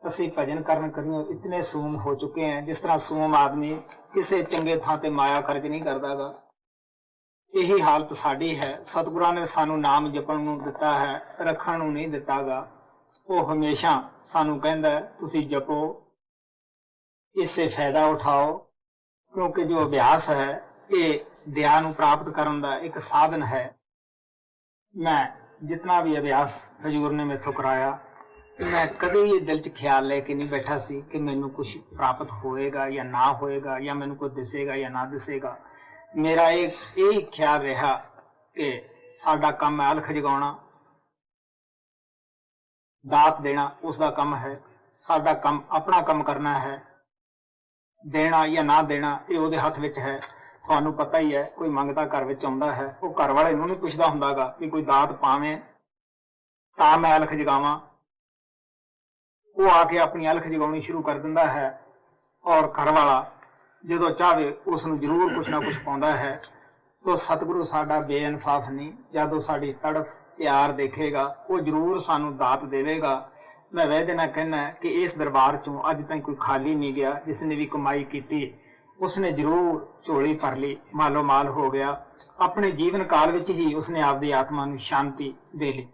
ਅਸੀਂ ਭਜਨ ਕਰਨ ਕਰੀਓ ਇਤਨੇ ਸੂਮ ਹੋ ਚੁੱਕੇ ਹਾਂ, ਜਿਸ ਤਰ੍ਹਾਂ ਸੂਮ ਆਦਮੀ ਕਿਸੇ ਚੰਗੇ ਥਾਂ ਤੇ ਮਾਇਆ ਖਰਚ ਨਹੀਂ ਕਰਦਾਗਾ। ਇਹੀ ਹਾਲਤ ਸਾਡੀ ਹੈ। ਸਤਿਗੁਰਾਂ ਨੇ ਸਾਨੂੰ ਨਾਮ ਜਪਣ ਨੂੰ ਦਿੱਤਾ ਹੈ, ਰੱਖਣ ਨੂੰ ਨਹੀਂ ਦਿੱਤਾਗਾ। ਉਹ ਹਮੇਸ਼ਾ ਸਾਨੂੰ ਕਹਿੰਦਾ ਤੁਸੀਂ ਜਪੋ, ਇਸਸੇ ਫਾਇਦਾ ਉਠਾਓ, ਕਿਉਂਕਿ ਜੋ ਅਭਿਆਸ ਹੈ ਇਹ ਦਇਆ ਨੂੰ ਪ੍ਰਾਪਤ ਕਰਨ ਦਾ ਇੱਕ ਸਾਧਨ ਹੈ। ਮੈਂ ਜਿਤਨਾ ਵੀ ਅਭਿਆਸ ਹਜ਼ੂਰ ਨੇ ਮੈਥੋਂ ਕਰਾਇਆ, ਮੈਂ ਕਦੇ ਇਹ ਦਿਲ 'ਚ ਖਿਆਲ ਲੈ ਕੇ ਨਹੀਂ ਬੈਠਾ ਸੀ ਕਿ ਮੈਨੂੰ ਕੁਝ ਪ੍ਰਾਪਤ ਹੋਏਗਾ ਜਾਂ ਨਾ ਹੋਏਗਾ, ਜਾਂ ਮੈਨੂੰ ਕੋਈ ਦਿਸੇਗਾ ਜਾਂ ਨਾ ਦਿਸੇਗਾ। ਮੇਰਾ ਇਹ ਖਿਆਲ ਰਿਹਾ ਕਿ ਸਾਡਾ ਕੰਮ ਹੈ ਅਲਖ ਜਗਾਉਣਾ, ਦਾਤ ਦੇਣਾ ਉਸ ਦਾ ਕੰਮ ਹੈ। ਸਾਡਾ ਕੰਮ ਆਪਣਾ ਕੰਮ ਕਰਨਾ ਹੈ, ਦੇਣਾ ਜਾਂ ਨਾ ਦੇਣਾ ਇਹ ਉਹਦੇ ਹੱਥ ਵਿੱਚ ਹੈ। ਤੁਹਾਨੂੰ ਪਤਾ ਹੀ ਹੈ, ਕੋਈ ਮੰਗਤਾ ਘਰ ਵਿੱਚ ਆਉਂਦਾ ਹੈ, ਉਹ ਘਰ ਵਾਲੇ ਨੂੰ ਨਹੀਂ ਪੁੱਛਦਾ ਹੁੰਦਾਗਾ ਕਿ ਕੋਈ ਦਾਤ ਪਾਵੇਂ ਤਾਂ ਮੈਂ ਅਲਖ ਜਗਾਵਾਂ। ਉਹ ਆ ਕੇ ਆਪਣੀ ਅਲਖ ਜਗਾਉਣੀ ਸ਼ੁਰੂ ਕਰ ਦਿੰਦਾ ਹੈ, ਔਰ ਘਰ ਵਾਲਾ ਜਦੋਂ ਚਾਹੇ ਉਸ ਨੂੰ ਜ਼ਰੂਰ ਕੁਛ ਨਾ ਕੁਛ ਪਾਉਂਦਾ ਹੈ। ਤਾਂ ਸਤਿਗੁਰੂ ਸਾਡਾ ਬੇਇਨਸਾਫ ਨਹੀਂ, ਜਦੋਂ ਸਾਡੀ ਤੜਫ ਪਿਆਰ ਦੇਖੇਗਾ ਉਹ ਜ਼ਰੂਰ ਸਾਨੂੰ ਦਾਤ ਦੇਵੇਗਾ। ਮੈਂ ਵੈਦੇ ਨਾਲ ਕਹਿਣਾ ਕਿ ਇਸ ਦਰਬਾਰ ਚੋਂ ਅੱਜ ਤਾਈਂ ਕੋਈ ਖਾਲੀ ਨਹੀਂ ਗਿਆ। ਜਿਸ ਨੇ ਵੀ ਕਮਾਈ ਕੀਤੀ ਉਸਨੇ ਜ਼ਰੂਰ ਝੋਲੀ ਭਰ ਲਈ, ਮਾਲੋ ਮਾਲ ਹੋ ਗਿਆ। ਆਪਣੇ ਜੀਵਨ ਕਾਲ ਵਿੱਚ ਹੀ ਉਸਨੇ ਆਪਦੀ ਆਤਮਾ ਨੂੰ ਸ਼ਾਂਤੀ ਦੇ ਲਈ।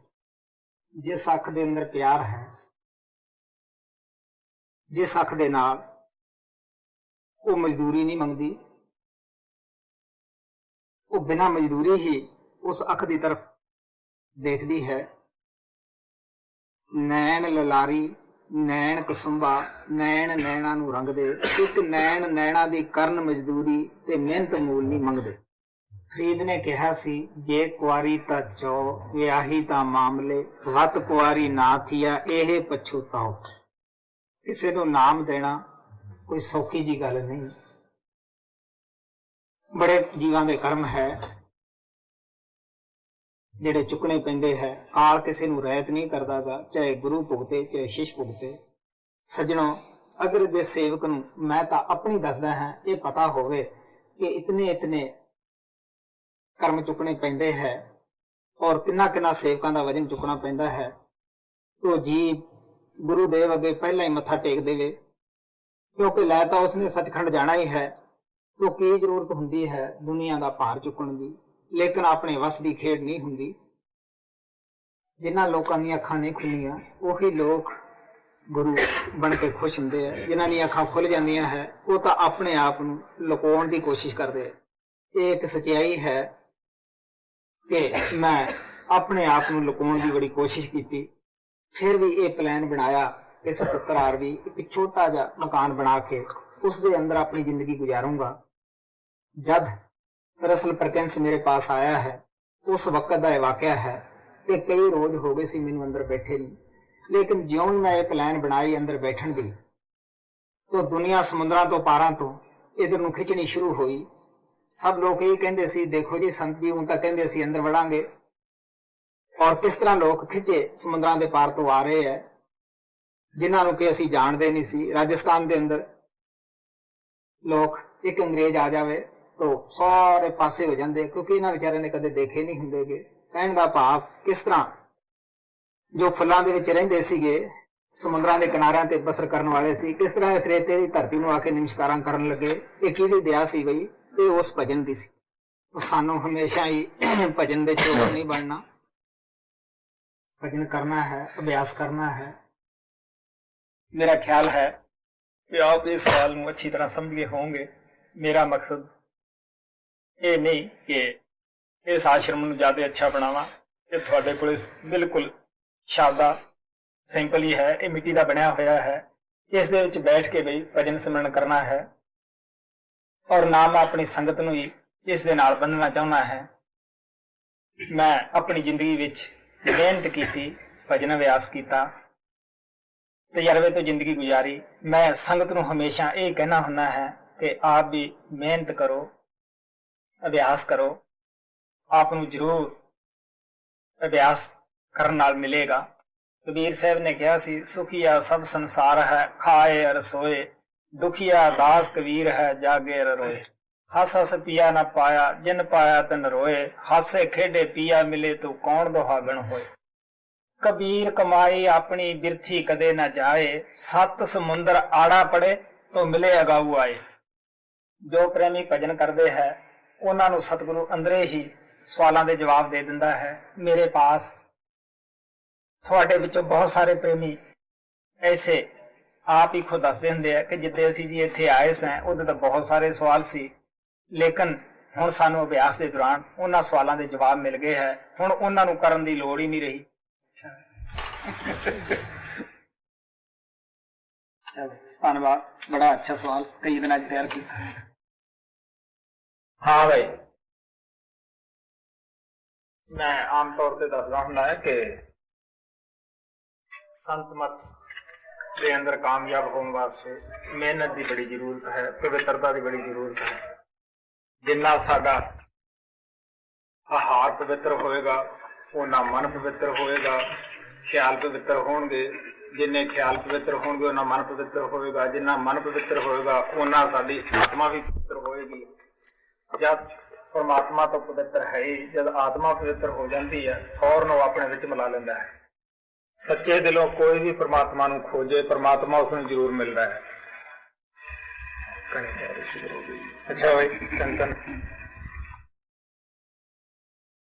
ਜਿਸ ਅੱਖ ਦੇ ਅੰਦਰ ਪਿਆਰ ਹੈ, ਜਿਸ ਅੱਖ ਦੇ ਨਾਲ ਉਹ ਮਜ਼ਦੂਰੀ ਨਹੀਂ ਮੰਗਦੀ, ਉਹ ਬਿਨਾਂ ਮਜ਼ਦੂਰੀ ਹੀ ਉਸ ਅੱਖ ਦੀ ਤਰਫ ਦੇਖਦੀ ਹੈ। ਨੈਣ ਲਲਾਰੀ ਨੈਣ ਕਸੁੰਬਾ, ਨੈਣ ਨੈਣਾ ਨੂੰ ਰੰਗਦੇ, ਇੱਕ ਨੈਣ ਨੈਣਾ ਦੀ ਕਰਨ ਮਜ਼ਦੂਰੀ ਤੇ ਮਿਹਨਤ ਮੂਲ ਨਹੀਂ ਮੰਗਦੇ। ਫਰੀਦ ਨੇ ਕਿਹਾ ਸੀ, ਜੇ ਕੁਆਰੀ ਤਾਂ ਚੋ ਵਿਆਹੀ ਤਾਂ ਮਾਮਲੇ, ਵਤ ਕੁਆਰੀ ਨਾ ਥੀਆ ਇਹ ਪਛੂਤਾਓ। ਕਿਸੇ ਨੂੰ ਨਾਮ ਦੇਣਾ ਕੋਈ ਸੌਖੀ ਜੀ ਗੱਲ ਨਹੀਂ, ਬੜੇ ਜੀਵਾਂ ਦੇ ਕਰਮ ਹੈ ਜਿਹੜੇ ਚੁੱਕਣੇ ਪੈਂਦੇ ਹੈ। ਕਾਲ ਕਿਸੇ ਨੂੰ ਰਹਿਤ ਨਹੀਂ ਕਰਦਾਗਾ, ਚਾਹੇ ਗੁਰੂ ਭੁਗਤੇ ਚਾਹੇ ਸ਼ਿਸ਼ ਭੁਗਤੇ। ਸੱਜਣੋ, ਅਗਰ ਜੇ ਸੇਵਕ ਨੂੰ, ਮੈਂ ਤਾਂ ਆਪਣੀ ਦੱਸਦਾ ਹਾਂ, ਇਹ ਪਤਾ ਹੋਵੇ ਕਿ ਇਤਨੇ ਕਰਮ ਚੁੱਕਣੇ ਪੈਂਦੇ ਹੈ ਔਰ ਕਿੰਨਾ ਸੇਵਕਾਂ ਦਾ ਵਜਨ ਚੁੱਕਣਾ ਪੈਂਦਾ ਹੈ, तो जी गुरुदेव अगे पहला ही मत्था टेक देवे, क्योंकि लै तो उसने सचखंड जाना ही है, तो की जरूरत हुंदी है दुनिया का भार चुकण दी, लेकिन अपने वस की खेड नहीं हुंदी। जिन्हां लोकां दी अखां नहीं खुलियां उही लोग गुरु बन के खुश हुंदे है, जिन्हां दी अखां खुल जांदियां है वो तो अपने आप नूं लुकाउण दी कोशिश करदे है। ये एक सच्चाई है कि मैं अपने आप नूं लुकाउण दी बड़ी कोशिश की, फिर भी ये प्लान बनाया कि 77 आरवी एक छोटा जा मकान बना के ਉਸ ਦੇ ਅੰਦਰ ਆਪਣੀ ਜ਼ਿੰਦਗੀ ਗੁਜ਼ਾਰੂੰਗਾ। ਜਦ ਦਰਅਸਲ ਪਰਕਿੰਸ ਮੇਰੇ ਪਾਸ ਆਇਆ ਹੈ, ਉਸ ਵਕਤ ਦਾ ਇਹ ਵਾਕਿਆ ਹੈ ਕਿ ਕਈ ਰੋਜ਼ ਹੋ ਗਏ ਸੀ ਮੈਨੂੰ ਅੰਦਰ ਬੈਠੇ ਨੂੰ, ਲੇਕਿਨ ਜਿਉਂ ਹੀ ਮੈਂ ਇਹ ਪਲਾਨ ਬਣਾਈ ਅੰਦਰ ਬੈਠਣ ਦੀ, ਤਾਂ ਦੁਨੀਆ ਸਮੁੰਦਰਾਂ ਤੋਂ ਪਾਰਾਂ ਤੋਂ ਇਧਰ ਨੂੰ ਖਿੱਚਣੀ ਸ਼ੁਰੂ ਹੋਈ। ਸਭ ਲੋਕ ਇਹ ਕਹਿੰਦੇ ਸੀ, ਦੇਖੋ ਜੀ ਸੰਤ ਜੀ ਹੁਣ ਤਾਂ ਕਹਿੰਦੇ ਅਸੀਂ ਅੰਦਰ ਵੜਾਂਗੇ, ਔਰ ਕਿਸ ਤਰ੍ਹਾਂ ਲੋਕ ਖਿੱਚੇ ਸਮੁੰਦਰਾਂ ਦੇ ਪਾਰ ਤੋਂ ਆ ਰਹੇ ਹੈ, ਜਿਨ੍ਹਾਂ ਨੂੰ ਕਿ ਅਸੀਂ ਜਾਣਦੇ ਨਹੀਂ ਸੀ। ਰਾਜਸਥਾਨ ਦੇ ਅੰਦਰ ਲੋਕ ਇੱਕ ਅੰਗਰੇਜ਼ ਆ ਜਾਵੇ ਤਾਂ ਸਾਰੇ ਪਾਸੇ ਹੋ ਜਾਂਦੇ, ਕਿਉਂਕਿ ਇਹਨਾਂ ਵਿਚਾਰਿਆਂ ਨੇ ਕਦੇ ਦੇਖੇ ਨਹੀਂ ਹੁੰਦੇਗੇ। ਕਹਿਣ ਦਾ ਭਾਵ ਕਿਸ ਤਰ੍ਹਾਂ ਜੋ ਫੁੱਲਾਂ ਦੇ ਵਿੱਚ ਰਹਿੰਦੇ ਸੀਗੇ, ਸਮੁੰਦਰਾਂ ਦੇ ਕਿਨਾਰਿਆਂ ਤੇ ਬਸਰ ਕਰਨ ਵਾਲੇ ਸੀ, ਕਿਸ ਤਰ੍ਹਾਂ ਇਸ ਰੇਤੇ ਦੀ ਧਰਤੀ ਨੂੰ ਆ ਕੇ ਨਮਸਕਾਰਾਂ ਕਰਨ ਲੱਗੇ। ਇਹ ਕਿਹਦੀ ਦਇਆ ਸੀ ਬਈ? ਇਹ ਉਸ ਭਜਨ ਦੀ ਸੀ। ਸਾਨੂੰ ਹਮੇਸ਼ਾ ਹੀ ਭਜਨ ਦੇ ਚੋਰ ਨਹੀਂ ਬਣਨਾ, ਭਜਨ करना है, अभ्यास करना है। मेरा ख्याल है कि आप इस सवाल को अच्छी तरह समझ गए होंगे। मेरा मकसद ये नहीं कि इस आश्रम को ज्यादा अच्छा बनावा, ये थोड़े को बिल्कुल शादा सिंपल ही है, ये मिट्टी का बनया होया है। इस दे विच बैठ के बई भजन सिमरन करना है, और ना मैं अपनी संगत नूं ही इस दे नाल बंधना चाहना है। मैं अपनी जिंदगी विच मेहनत की, भजन अभ्यास किया, तजर्बे तो जिंदगी गुजारी। मैं संगत नूं हमेशा ये कहना हुंदा है कि आप भी मेहनत करो, अभ्यास करो, आप नूं जरूर अभ्यास करन नाल मिलेगा। कबीर साहब ने कहा सी, सुखिया सब संसार है, खाए अर सोए, दुखिया दास कबीर है, जागे अर रोए। हस हस पिया न पाया, जिन पाया तन रोए, हासे खेडे पिया मिले तो कौन दुहागण होए। कबीर कमाई अपनी बिरथी कदे न जाए, सत समुंदर आड़ा पड़े तो मिले अगाऊ आए। जो प्रेमी भजन करते हैं उन्हां नूं सतगुरु अंदरे ही सवालों के जवाब दे दिंदा है। मेरे पास थोड़े विचों बहुत सारे प्रेमी ऐसे आप ही खुद दसदे हुंदे आ कि जिद्दे असीं जी इत्थे आए सां उदे तां बहुत सारे सवाल सी, लेकिन हुण सानू अभ्यास के दौरान उन्हां सवालों के जवाब मिल गए है। हुण उन्हां नूं करन दी लोड़ ही नहीं रही। धन्यवाद, बड़ा अच्छा सवाल कई दिन तैयार किया। हाँ भाई, मैं आम तौर पर दसदा हुंदा है कि संत मत के अंदर कामयाब होने वास्ते मेहनत की बड़ी जरूरत है, पवित्रता की बड़ी जरूरत है। जिन्ना साडा आहार पवित्र होएगा उन्ना मन पवित्र होएगा, ख्याल पवित्र होणगे, जिन्ने ख्याल पवित्र होणगे उन्ना मन पवित्र होएगा, जिन्ना मन पवित्र होएगा उन्ना साडी आत्मा भी पवित्र होएगी। जब परमात्मा तो पवित्र है ही, जब आत्मा पवित्र हो जाती है फौरन वो अपने विच मिला लेंदा है। सच्चे दिलों कोई भी परमात्मा नूं खोजे, परमात्मा उसनूं जरूर मिलता है। अच्छा भाई, धन धन।